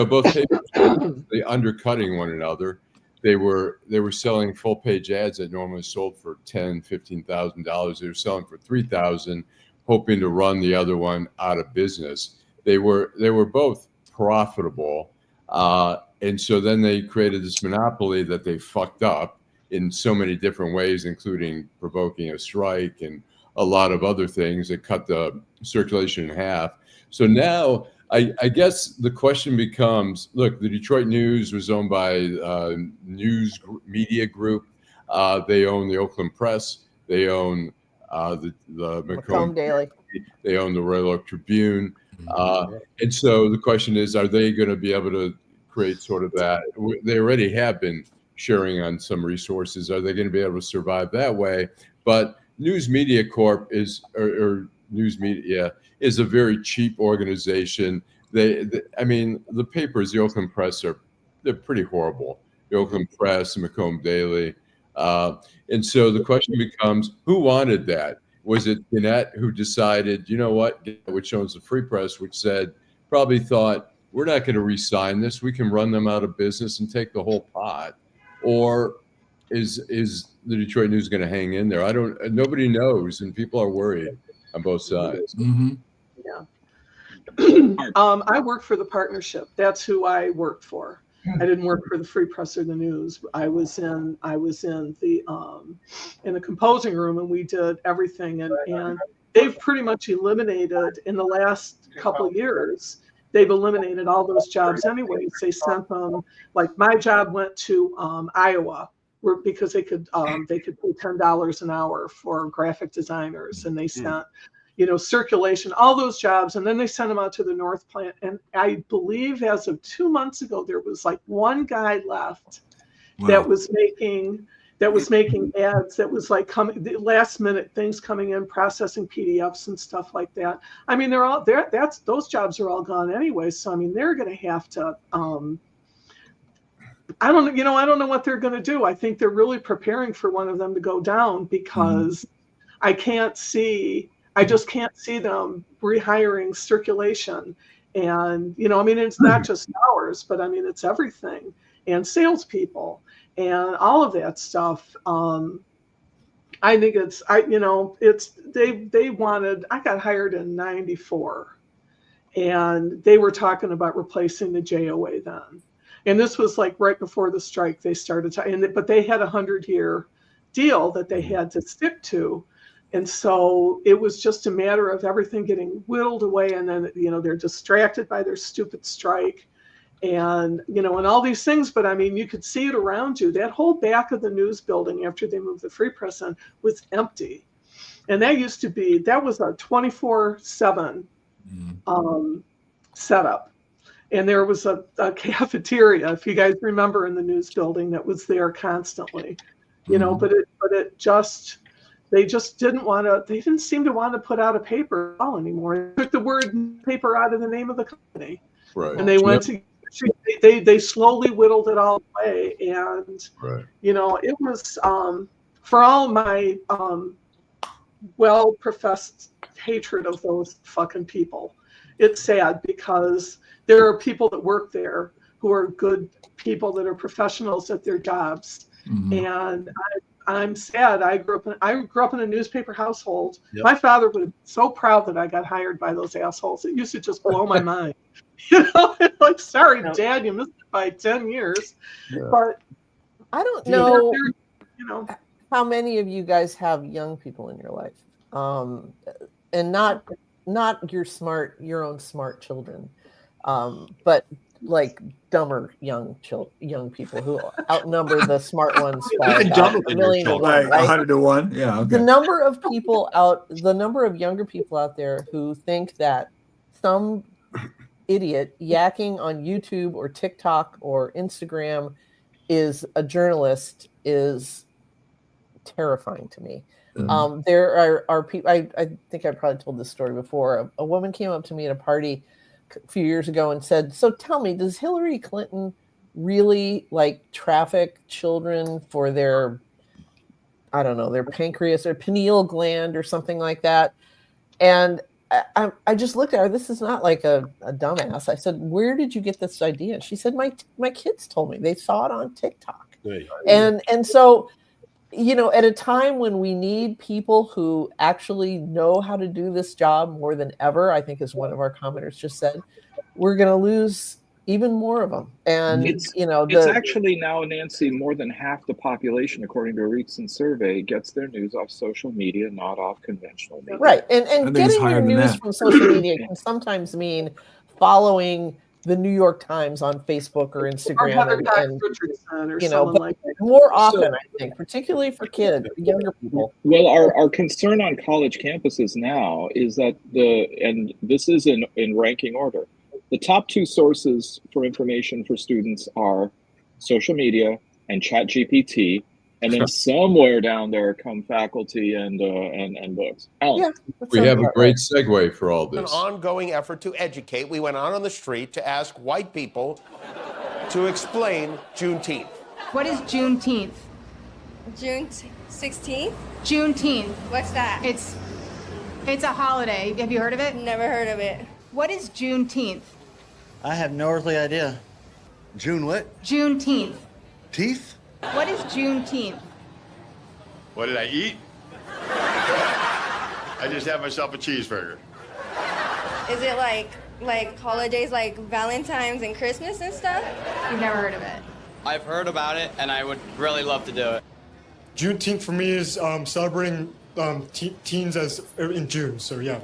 both papers were undercutting one another. They were selling full page ads that normally sold for $10,000-$15,000. They were selling for $3,000, hoping to run the other one out of business. They were both profitable, and so then they created this monopoly that they fucked up in so many different ways, including provoking a strike and a lot of other things that cut the circulation in half. So now I guess the question becomes, look, the Detroit News was owned by News Media Group. They own the Oakland Press. They own the Macomb Daily. They own the Royal Oak Tribune. And so the question is, are they going to be able to create sort of that? They already have been sharing on some resources. Are they going to be able to survive that way? But News Media Corp or News Media is a very cheap organization. I mean, the papers, the Oakland Press, they're pretty horrible. The Oakland Press, the Macomb Daily. And so the question becomes, who wanted that? Was it Gannett who decided, you know what, which owns the Free Press, which probably thought, we're not going to re-sign this. We can run them out of business and take the whole pot. Or is the Detroit News going to hang in there? Nobody knows, and people are worried on both sides. Yeah. I worked for the partnership. That's who I worked for. I didn't work for the Free Press or the News. I was in the composing room, and we did everything. And they've pretty much eliminated in the last couple of years. They've eliminated all those jobs anyways. They sent them, like my job went to Iowa, because they could pay $10 an hour for graphic designers, and they sent circulation, all those jobs, and then they sent them out to the North Plant. And I believe as of 2 months ago, there was like one guy left that was making ads, that was like last minute things coming in, processing PDFs and stuff like that. I mean, they're all there. Those jobs are all gone anyway. So I mean, they're going to have to. I don't know what they're going to do. I think they're really preparing for one of them to go down, because I just can't see them rehiring circulation. And, I mean, it's not just ours, but I mean, it's everything, and salespeople and all of that stuff. I think I got hired in 94, and they were talking about replacing the JOA then. And this was like right before the strike. They started but they had a 100-year deal that they had to stick to. And so it was just a matter of everything getting whittled away. And then, they're distracted by their stupid strike and, and all these things. But I mean, you could see it around you. That whole back of the news building after they moved the Free Press in was empty. And that was a 24/7 setup. And there was a cafeteria, if you guys remember, in the news building that was there constantly, but they just didn't seem to want to put out a paper at all anymore. They took the word paper out of the name of the company. Right. And they went to, they slowly whittled it all away. And, it was, for all my well-professed hatred of those fucking people, it's sad because there are people that work there who are good people that are professionals at their jobs. And I'm sad. I grew up in a newspaper household. Yep. My father would have been so proud that I got hired by those assholes. It used to just blow my mind. Like, sorry, Dad, you missed it by 10 years. Yeah. But I don't know, how many of you guys have young people in your life, and not your own smart children, but like dumber young people who outnumber the smart ones by a million to one, right? 100 to 1. Yeah. Okay. The number of younger people out there who think that some idiot yakking on YouTube or TikTok or Instagram is a journalist is terrifying to me. There are people, I think I probably told this story before. A woman came up to me at a party a few years ago and said, so tell me, does Hillary Clinton really traffic children for their, I don't know, their pancreas or pineal gland or something like that? And I just looked at her. This is not like a dumbass. I said, where did you get this idea? She said, my kids told me. They saw it on TikTok. And so, at a time when we need people who actually know how to do this job more than ever, I think as one of our commenters just said, we're going to lose even more of them. And it's actually now, Nancy, more than half the population, according to a recent survey, gets their news off social media, not off conventional media. Right. And getting your news from social media can sometimes mean following the New York Times on Facebook or Instagram, more often, I think, particularly for kids, younger people. Well, our concern on college campuses now is that and this is in ranking order, the top two sources for information for students are social media and ChatGPT, and then somewhere down there come faculty and books. Alan. We have a great segue for all this. An ongoing effort to educate. We went out on the street to ask white people to explain Juneteenth. What is Juneteenth? June 16th? Juneteenth. What's that? It's a holiday. Have you heard of it? Never heard of it. What is Juneteenth? I have no earthly idea. June what? Juneteenth. Teeth? What is Juneteenth? What did I eat? I just had myself a cheeseburger. Is it like holidays like Valentine's and Christmas and stuff? You've never heard of it? I've heard about it, and I would really love to do it. Juneteenth for me is celebrating teens in June, so yeah.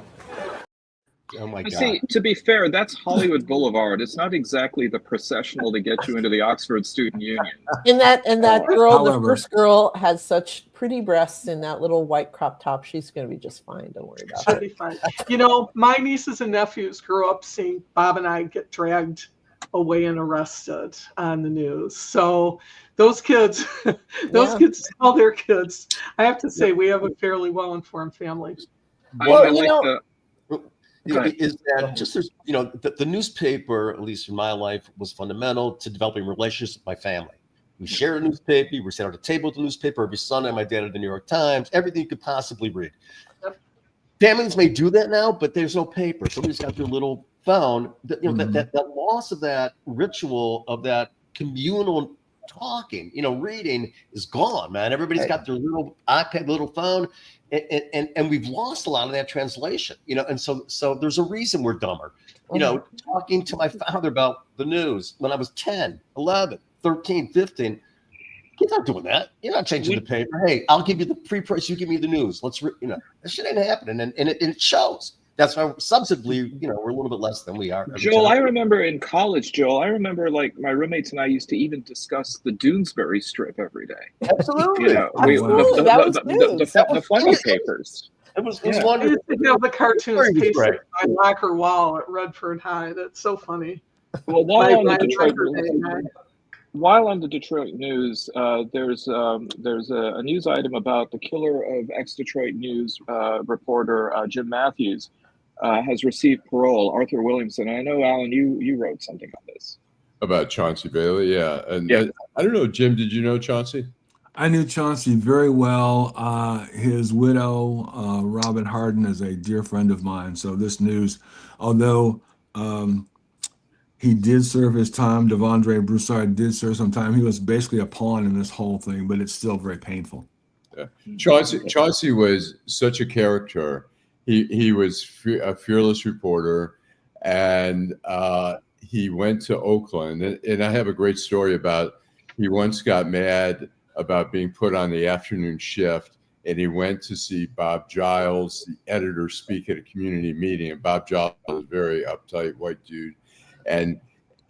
Oh my God. See, to be fair, that's Hollywood Boulevard. It's not exactly the processional to get you into the Oxford Student Union. And that girl, the first girl, has such pretty breasts in that little white crop top. She's going to be just fine. Don't worry about it. She'll be fine. My nieces and nephews grew up seeing Bob and I get dragged away and arrested on the news. So those kids, kids tell their kids. I have to say, we have a fairly well-informed family. Is that just the newspaper, at least in my life, was fundamental to developing relationships with my family. We shared a newspaper. We sat at a table with the newspaper every Sunday. My dad at the New York Times, everything you could possibly read. Families may do that now, but there's no paper. Somebody's got their little phone. That loss of that ritual, of that communal talking. Reading is gone, man. Everybody's got their little iPad, little phone, and we've lost a lot of that translation. And so there's a reason we're dumber. Talking to my father about the news when I was 10, 11, 13, 15. You're not doing that. You're not changing the paper. Hey, I'll give you the free price. You give me the news. That shit ain't happening. And it shows. That's why substantively, we're a little bit less than we are. Joel, I remember in college, like my roommates and I used to even discuss the Doonesbury strip every day. Absolutely. The funny papers. It was I used wonderful. to have the cartoons pasted on my locker wall at Redford High. That's so funny. Well, while on the Detroit news, there's a news item about the killer of ex-Detroit News reporter Jim Matthews has received parole. Arthur Williamson. I know, Alan, you wrote something on this about Chauncey Bailey. Yeah, and I don't know, Jim. Did you know Chauncey? I knew Chauncey very well. His widow, Robin Harden, is a dear friend of mine. So this news, although he did serve his time, Devondre Broussard did serve some time, he was basically a pawn in this whole thing, but it's still very painful. Yeah. Chauncey was such a character. He was a fearless reporter, and he went to Oakland. And I have a great story about he once got mad about being put on the afternoon shift, and he went to see Bob Giles, the editor, speak at a community meeting. And Bob Giles was a very uptight white dude. And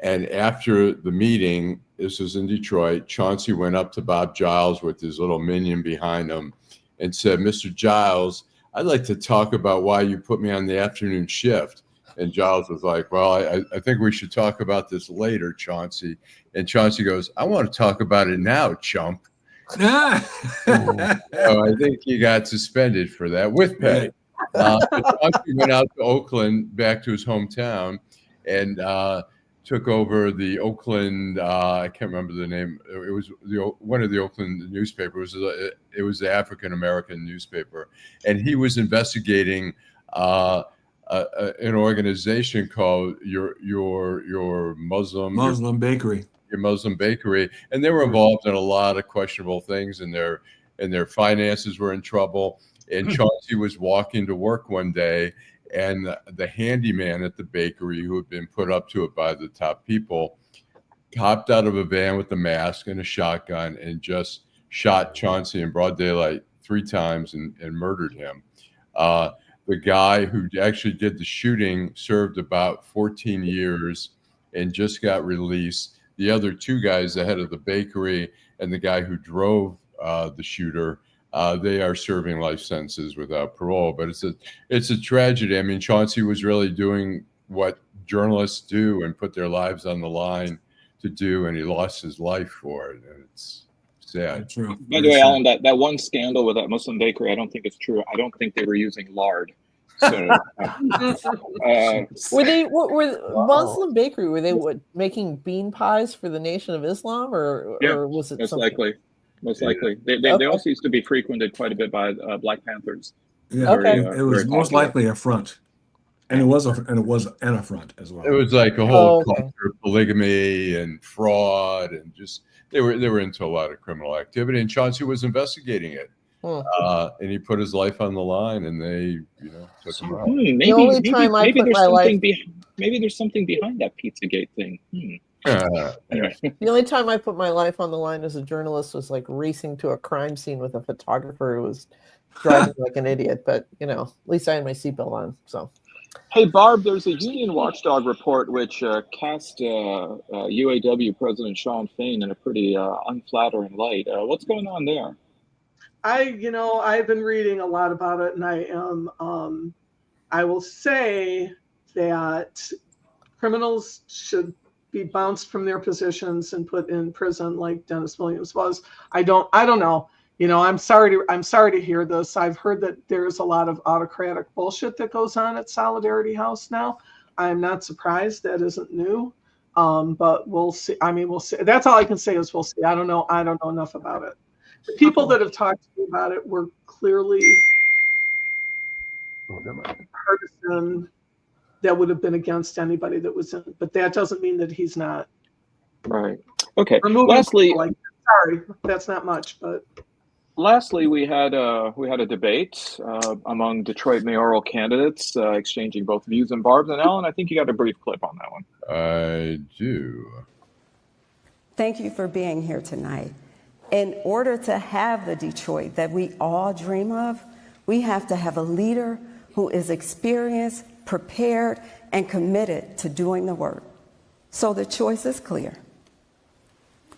after the meeting, this was in Detroit, Chauncey went up to Bob Giles with his little minion behind him and said, "Mr. Giles, I'd like to talk about why you put me on the afternoon shift." And Giles was like, "Well, I think we should talk about this later, Chauncey." And Chauncey goes, "I want to talk about it now, chump." So I think he got suspended for that with pay. But Chauncey went out to Oakland, back to his hometown, and took over the Oakland. I can't remember the name. It was one of the Oakland newspapers. It was the African American newspaper, and he was investigating an organization called your Muslim Bakery. Your Muslim Bakery, and they were involved in a lot of questionable things, and their finances were in trouble. And Chauncey was walking to work one day, and the handyman at the bakery, who had been put up to it by the top people, hopped out of a van with a mask and a shotgun and just shot Chauncey in broad daylight 3 times and murdered him. The guy who actually did the shooting served about 14 years and just got released. The other 2 guys, the head of the bakery and the guy who drove the shooter, they are serving life sentences without parole. But it's a tragedy. I mean, Chauncey was really doing what journalists do and put their lives on the line to do, and he lost his life for it. And it's sad. True. By the way, Alan, that one scandal with that Muslim bakery, I don't think it's true. I don't think they were using lard. So, were Muslim bakery? Were they making bean pies for the Nation of Islam, or was it most something? Most likely. They also used to be frequented quite a bit by Black Panthers. Yeah, it was most likely a front, and it was an affront as well. It was like a whole culture of polygamy and fraud, and just they were into a lot of criminal activity. And Chauncey was investigating it. And he put his life on the line, and they, took him out. Maybe there's something behind that Pizzagate thing. The only time I put my life on the line as a journalist was like racing to a crime scene with a photographer who was driving like an idiot. But at least I had my seatbelt on. So, hey Barb, there's a union watchdog report which cast UAW President Shawn Fain in a pretty unflattering light. What's going on there? I've been reading a lot about it, and I will say that criminals should be bounced from their positions and put in prison like Dennis Williams was. I don't know. I'm sorry to hear this. I've heard that there's a lot of autocratic bullshit that goes on at Solidarity House now. I'm not surprised. That isn't new. But we'll see. We'll see. That's all I can say is we'll see. I don't know enough about it. The people that have talked to me about it were clearly partisan that would have been against anybody that was in, but that doesn't mean that he's not. Right. Okay. Removing Lastly, people like that. Sorry, that's not much, but lastly, we had a debate among Detroit mayoral candidates, exchanging both views and barbs. And Allan, I think you got a brief clip on that one. I do. Thank you for being here tonight. In order to have the Detroit that we all dream of, we have to have a leader who is experienced, prepared, and committed to doing the work. So the choice is clear.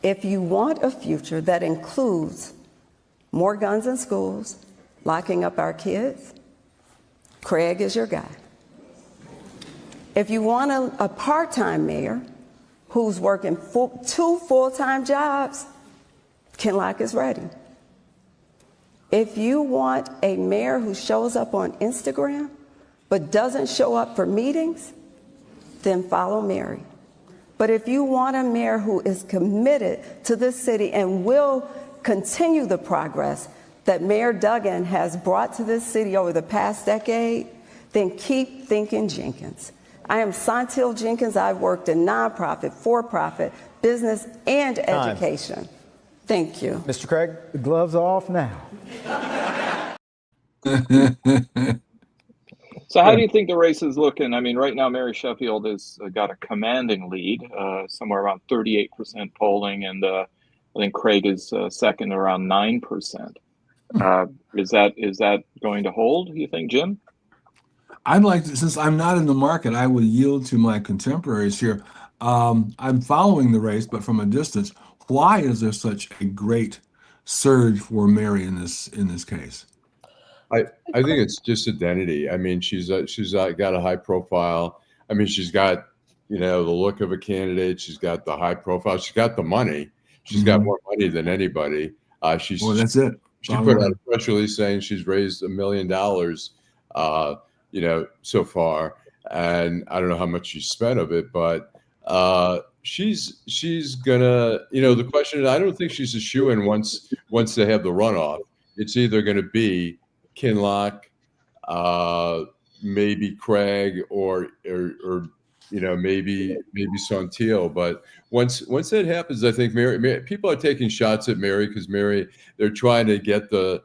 If you want a future that includes more guns in schools, locking up our kids, Craig is your guy. If you want a part-time mayor who's working 2 full-time jobs, Kinlock is ready. If you want a mayor who shows up on Instagram but doesn't show up for meetings, then follow Mary. But if you want a mayor who is committed to this city and will continue the progress that Mayor Duggan has brought to this city over the past decade, then keep thinking Jenkins. I am Santil Jenkins. I've worked in nonprofit, for-profit, business, and education. Thank you. Mr. Craig, the gloves are off now. So how do you think the race is looking? I mean, right now, Mary Sheffield has got a commanding lead, somewhere around 38% polling, and I think Craig is second, around 9%. Is that going to hold, you think, Jim? I'd like to, since I'm not in the market, I would yield to my contemporaries here. I'm following the race, but from a distance. Why is there such a great surge for Mary in this case? I think it's just identity. I mean, she's got a high profile. I mean, she's got, you know, the look of a candidate. She's got the high profile. She's got the money. She's got more money than anybody. Well, that's it. She put out a press release saying she's raised $1 million, you know, so far, and I don't know how much she spent of it, but she's gonna, you know, the question is, I don't think she's a shoo-in once they have the runoff. It's either going to be Kinlock, maybe Craig, or you know, maybe Santil. But once that happens, I think Mary, people are taking shots at Mary because Mary, they're trying to get the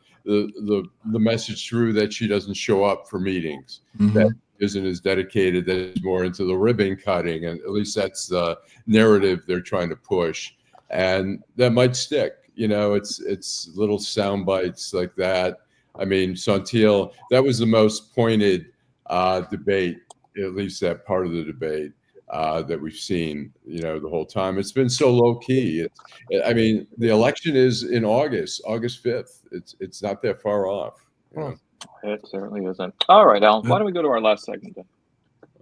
message through that she doesn't show up for meetings, that isn't as dedicated, that is more into the ribbon cutting, and at least that's the narrative they're trying to push, and that might stick. You know, it's little sound bites like that. I mean, Santil, that was the most pointed debate, at least that part of the debate that we've seen, you know, the whole time. It's been so low key. I mean, the election is in August 5th. It's not that far off. You know? It certainly isn't. All right, Allan, why don't we go to our last segment then?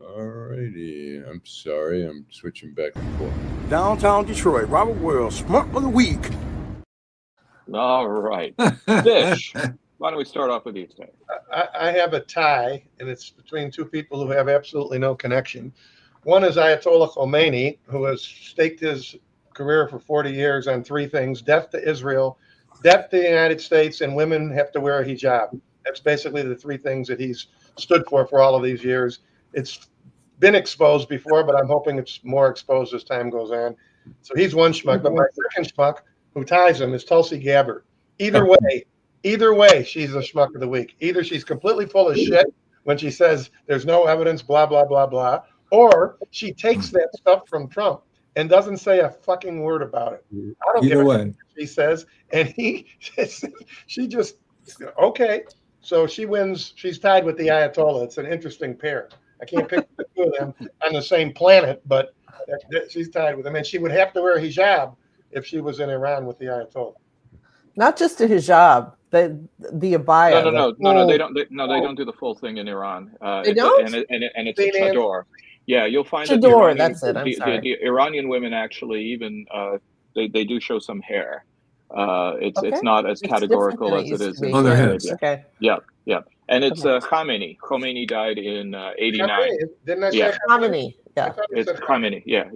All righty. I'm sorry. I'm switching back and forth. Downtown Detroit, Robert Wells, Schmuck of the Week. All right. Fish, why don't we start off with you today? I have a tie, and it's between two people who have absolutely no connection. One is Ayatollah Khomeini, who has staked his career for 40 years on 3 things: death to Israel, death to the United States, and women have to wear a hijab. That's basically the 3 things that he's stood for all of these years. It's been exposed before, but I'm hoping it's more exposed as time goes on. So he's one schmuck. But my second schmuck, who ties him, is Tulsi Gabbard. Either way, she's a schmuck of the week. Either she's completely full of shit when she says there's no evidence, blah, blah, blah, blah, or she takes that stuff from Trump and doesn't say a fucking word about it. I don't give a shit what she says. And she just, okay. So she wins. She's tied with the Ayatollah. It's an interesting pair. I can't pick the 2 of them on the same planet, but she's tied with them. And she would have to wear a hijab if she was in Iran with the Ayatollah. Not just a hijab, the abaya. No, they don't. They don't do the full thing in Iran. They don't? And it's a chador. Yeah, you'll find chador. That's it. I'm sorry. The Iranian women actually even they do show some hair. It's not as categorical as it is in their heads. Okay. Yeah. And it's Khomeini. Khomeini died in 89. Didn't I say Khomeini? Yeah. It's Khomeini. Yeah.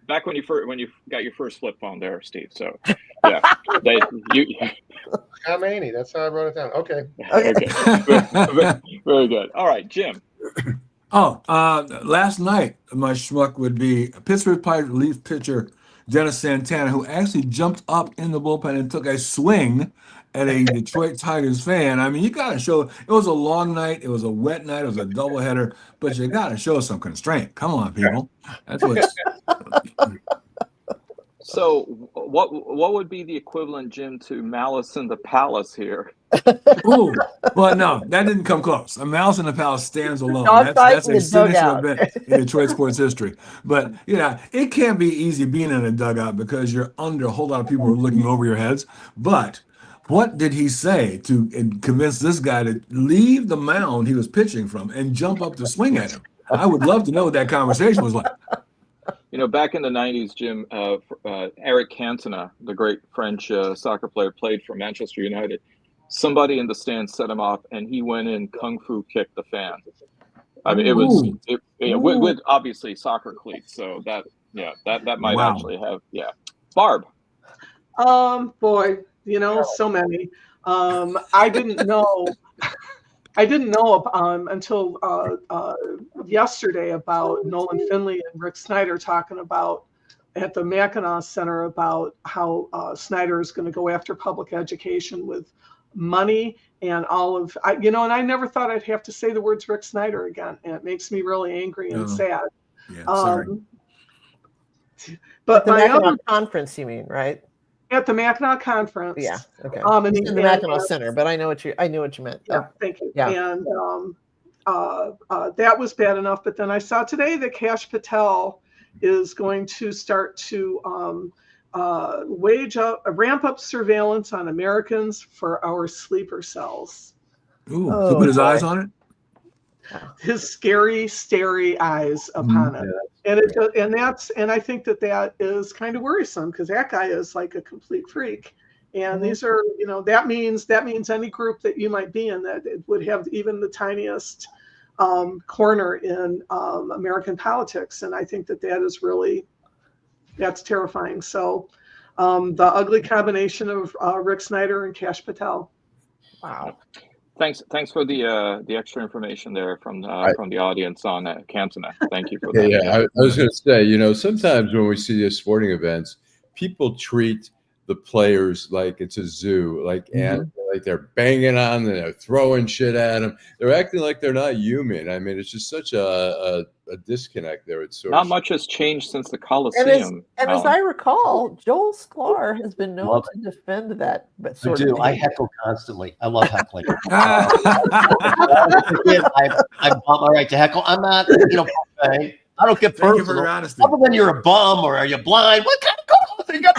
Back when you got your first flip phone there, Steve. So yeah, Khomeini. That's how I wrote it down. Okay. Very good. All right, Jim. Last night, my schmuck would be Pittsburgh Pirates relief pitcher Dennis Santana, who actually jumped up in the bullpen and took a swing at a Detroit Tigers fan. I mean, you got to show, it was a long night, it was a wet night, it was a doubleheader, but you got to show some constraint. Come on, people. That's what's. So what would be the equivalent, Jim, to Malice in the Palace here? Ooh, well, no, that didn't come close. A Malice in the Palace stands alone. Dog That's fight a in the signature dugout. event in Detroit sports history. But it can't be easy being in a dugout because you're under a whole lot of people who are looking over your heads. But what did he say to convince this guy to leave the mound he was pitching from and jump up to swing at him? I would love to know what that conversation was like. Back in the 90s, Jim, Eric Cantona, the great French soccer player, played for Manchester United. Somebody in the stands set him off, and he went in kung fu kicked the fan. I mean, it was with obviously soccer cleats. So that might actually have Barb. Boy, so many. I didn't know. I didn't know until yesterday about Nolan Finley and Rick Snyder talking about at the Mackinac Center about how Snyder is going to go after public education with money and all of, and I never thought I'd have to say the words Rick Snyder again. And it makes me really angry and sad. Yeah, sorry. But the Mackinac conference, you mean, right? At the Mackinac conference. Yeah. Okay. In the Mackinac Center, but I knew what you meant. Yeah, thank you. Yeah. And that was bad enough. But then I saw today that Kash Patel is going to start to ramp up surveillance on Americans for our sleeper cells. Ooh, to put his eyes on it? His scary, starry eyes upon it. And I think that is kind of worrisome because that guy is like a complete freak. And these are, that means any group that you might be in that it would have even the tiniest corner in American politics. And I think that is really, that's terrifying. So the ugly combination of Rick Snyder and Kash Patel. Wow. Thanks for the extra information there from the audience on Cantona. Thank you for that. Yeah, I was going to say, sometimes when we see these sporting events, people treat the players like it's a zoo, like they're banging on them, they're throwing shit at them. They're acting like they're not human. I mean, it's just such a disconnect there. It's not much has changed since the Coliseum. And as I recall, Joel Sklar has been known to defend that. I do. I heckle constantly. I love heckling. I bump my right to heckle. I'm not, I don't get personal. Thank you for your honesty. Other than you're a bum or are you blind? What kind of you got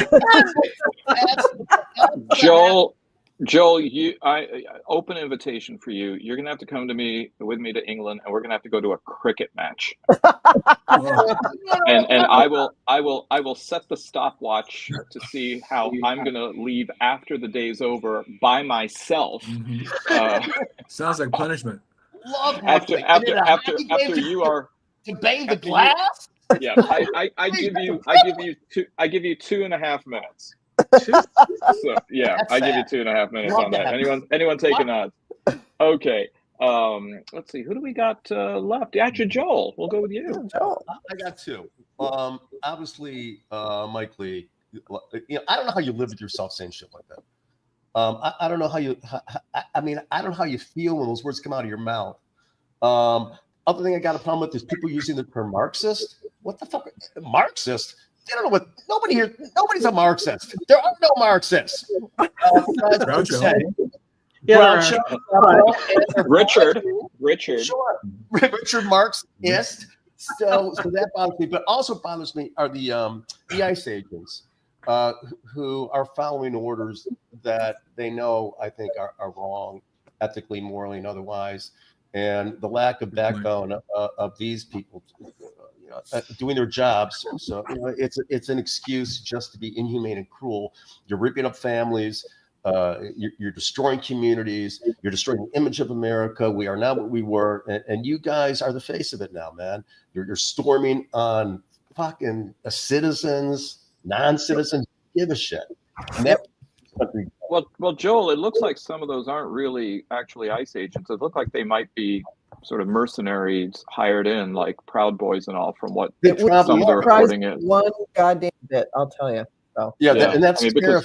Joel, open invitation for you. You're gonna have to come with me to England, and we're gonna have to go to a cricket match. and I will set the stopwatch to see how I'm gonna leave after the day's over by myself. Sounds like punishment. Love after you are to bang the glass. Yeah, I give you 2.5 minutes. So yeah, I give you 2.5 minutes on that. Anyone taking odds? Okay. Let's see. Who do we got left? Actually, Joel. We'll go with you. Joel. I got two. Obviously, Mike Lee. I don't know how you live with yourself saying shit like that. I don't know how you. I don't know how you feel when those words come out of your mouth. Other thing I got a problem with is people using the term Marxist. What the fuck? Marxist? They don't know what. Nobody's a Marxist. There are no Marxists. Richard. Sure. Richard Marxist. So that bothers me. But also bothers me are the ICE agents who are following orders that they know, I think, are wrong, ethically, morally, and otherwise. And the lack of backbone of these people doing their jobs. So it's an excuse just to be inhumane and cruel. You're ripping up families. You're destroying communities. You're destroying the image of America. We are not what we were. And you guys are the face of it now, man. You're storming on fucking citizens, non-citizens. Give a shit. And that Well, Joel, it looks like some of those aren't really actually ICE agents. It looks like they might be sort of mercenaries hired in, like Proud Boys and all, from what It would some of the reporting is. one goddamn bit, I'll tell you. So. Yeah, and that's terrifying.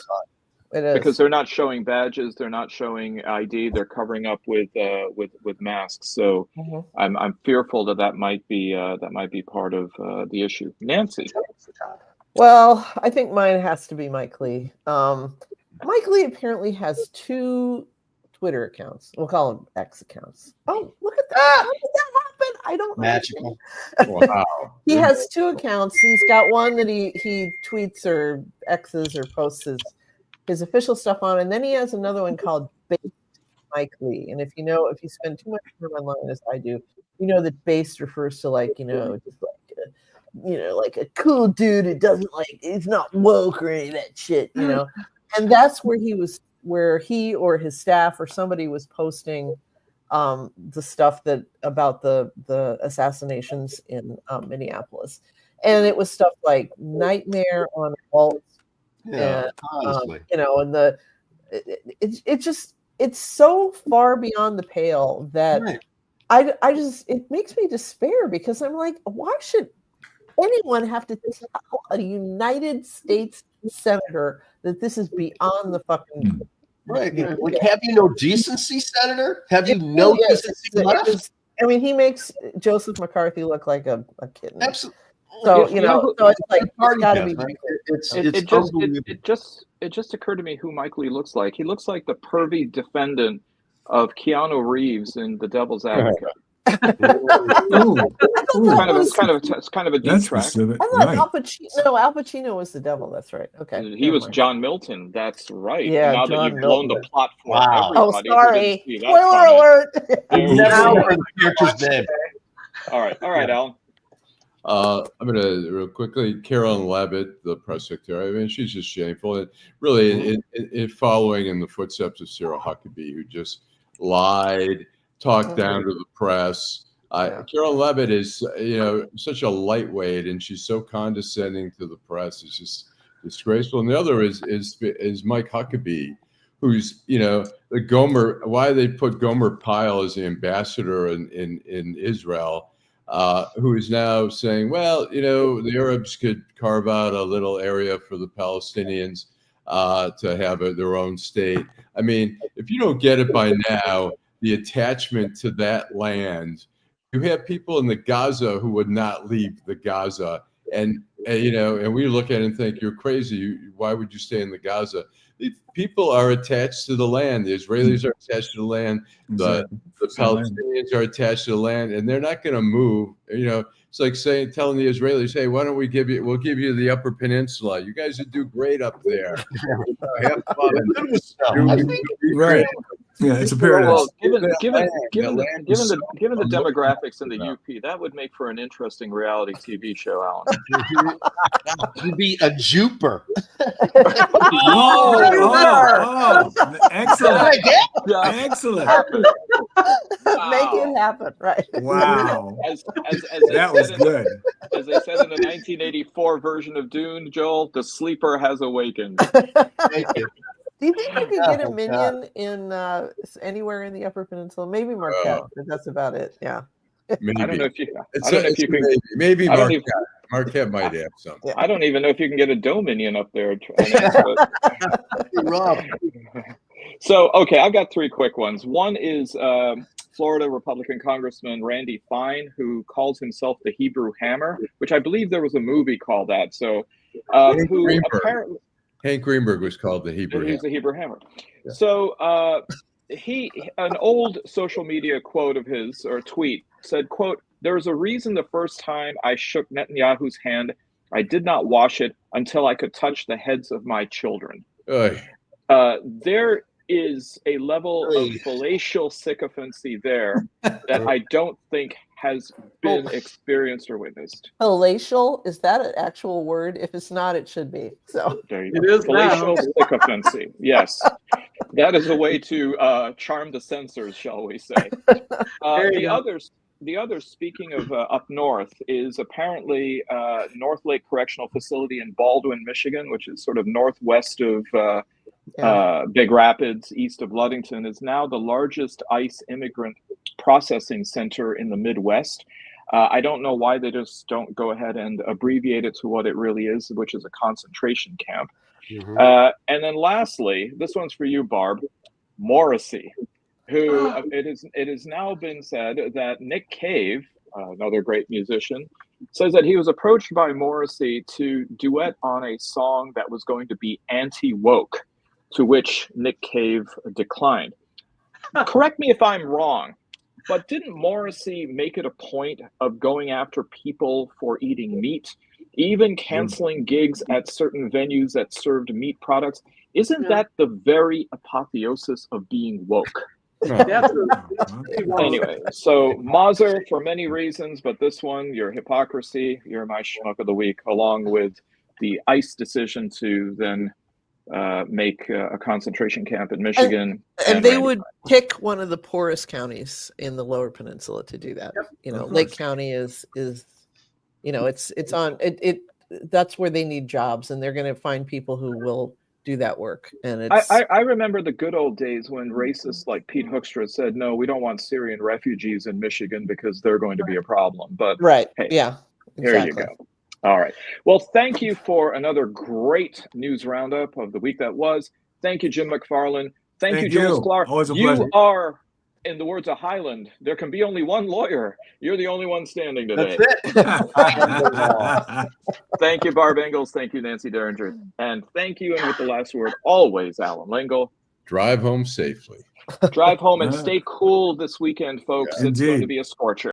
It is. Because they're not showing badges, they're not showing ID, they're covering up with masks. So I'm fearful that might be part of the issue. Nancy. Well, I think mine has to be Mike Lee. Mike Lee apparently has 2 Twitter accounts. We'll call them X accounts. Oh, look at that! How did that happen? I don't know. Magical. Wow. He has 2 accounts. He's got one that he tweets or X's or posts his official stuff on, and then he has another one called Based Mike Lee. And if you spend too much time online as I do, you know that based refers to like like a cool dude who doesn't he's not woke or any of that shit, And that's where he or his staff or somebody was posting the stuff about the assassinations in Minneapolis. And it was stuff like Nightmare on Walt. Yeah, and it's so far beyond the pale that it makes me despair, because I'm like, why should anyone have to tell a United States senator that this is beyond the fucking right? Like, have you no decency, Senator? Have you no decency left? I mean, he makes Joseph McCarthy look like a kitten. Absolutely. So so it's like it's got to be. It just occurred to me who Mike Lee looks like. He looks like the pervy defendant of Keanu Reeves in The Devil's Advocate. It's kind of a deep track. I thought Al Pacino. Al Pacino was the devil. That's right. Okay. He was John Milton. That's right. Yeah, now John that you've blown the plot for everybody. Oh, sorry. Spoiler alert. Never heard the character's name. All right, Alan. I'm going to real quickly, Carolyn Levitt, the press secretary. I mean, she's just shameful. And really, in following in the footsteps of Cyril Huckabee, who just lied, talked down to the press. Carolyn Levitt is, such a lightweight, and she's so condescending to the press. It's just disgraceful. And the other is Mike Huckabee, who's, the Gomer. Why they put Gomer Pyle as the ambassador in Israel? Who is now saying, well, the Arabs could carve out a little area for the Palestinians to have their own state. I mean, if you don't get it by now, the attachment to that land, you have people in the Gaza who would not leave the Gaza. And we look at it and think, you're crazy. Why would you stay in the Gaza? People are attached to the land. The Israelis are attached to the land. The Palestinians are attached to the land, and they're not going to move. It's like telling the Israelis, "Hey, why don't we'll give you the Upper Peninsula. You guys would do great up there. Have fun." Right. Yeah, it's a paradox. Well, given the demographics in the UP, that would make for an interesting reality TV show, Alan. You'd be a Juper. Excellent. Excellent. Make it happen, right? Wow. As that was good. As they said in the 1984 version of Dune, Joel, the sleeper has awakened. Thank you. Do you think you could get a minion in anywhere in the Upper Peninsula? Maybe Marquette, but that's about it. Yeah. Maybe. I don't know if you can. Maybe Marquette. Marquette might have something. I don't even know if you can get a Dominion up there. So, okay, I've got 3 quick ones. One is Florida Republican Congressman Randy Fine, who calls himself the Hebrew Hammer, which I believe there was a movie called that. So, who apparently. Hank Greenberg was called the Hebrew Hammer. He's the Hebrew Hammer. Yeah. So an old social media quote of his, or tweet, said, quote, "There was a reason the first time I shook Netanyahu's hand, I did not wash it until I could touch the heads of my children." There is a level of fallacial sycophancy there that I don't think has been experienced or witnessed. Fallacial? Is that an actual word? If it's not, it should be. So there you go. It is fallacial sycophancy. Yes. That is a way to charm the censors, shall we say. The other, speaking of up north, is apparently North Lake Correctional Facility in Baldwin, Michigan, which is sort of northwest of Big Rapids, east of Ludington, is now the largest ICE immigrant processing center in the Midwest. I don't know why they just don't go ahead and abbreviate it to what it really is, which is a concentration camp. And then lastly, this one's for you, Barb, Morrissey, who it has now been said that Nick Cave, another great musician, says that he was approached by Morrissey to duet on a song that was going to be anti-woke, to which Nick Cave declined. Correct me if I'm wrong, but didn't Morrissey make it a point of going after people for eating meat, even canceling gigs at certain venues that served meat products? Isn't that the very apotheosis of being woke? Anyway, so Mazur, for many reasons, but this one, your hypocrisy, you're my schmuck of the week, along with the ICE decision to then make a concentration camp in Michigan. And they would pick one of the poorest counties in the Lower Peninsula to do that. You know, Lake County is you know, it's on it. That's where they need jobs, and they're going to find people who will do that work. And it's I remember the good old days when racists like Pete Hoekstra said, no, we don't want Syrian refugees in Michigan because they're going to be a problem. But hey, here you go. All right. Well, thank you for another great news roundup of the week that was. Thank you, Jim Mcfarlin. Thank you, Joel Sklar. Always a pleasure. You are, in the words of Highland, there can be only one lawyer. You're the only one standing today. That's it. Thank you, Barb Ingalls. Thank you, Nancy Derringer. And thank you, and with the last word, always, Allan Lengel. Drive home safely. Drive home and stay cool this weekend, folks. It's going to be a scorcher.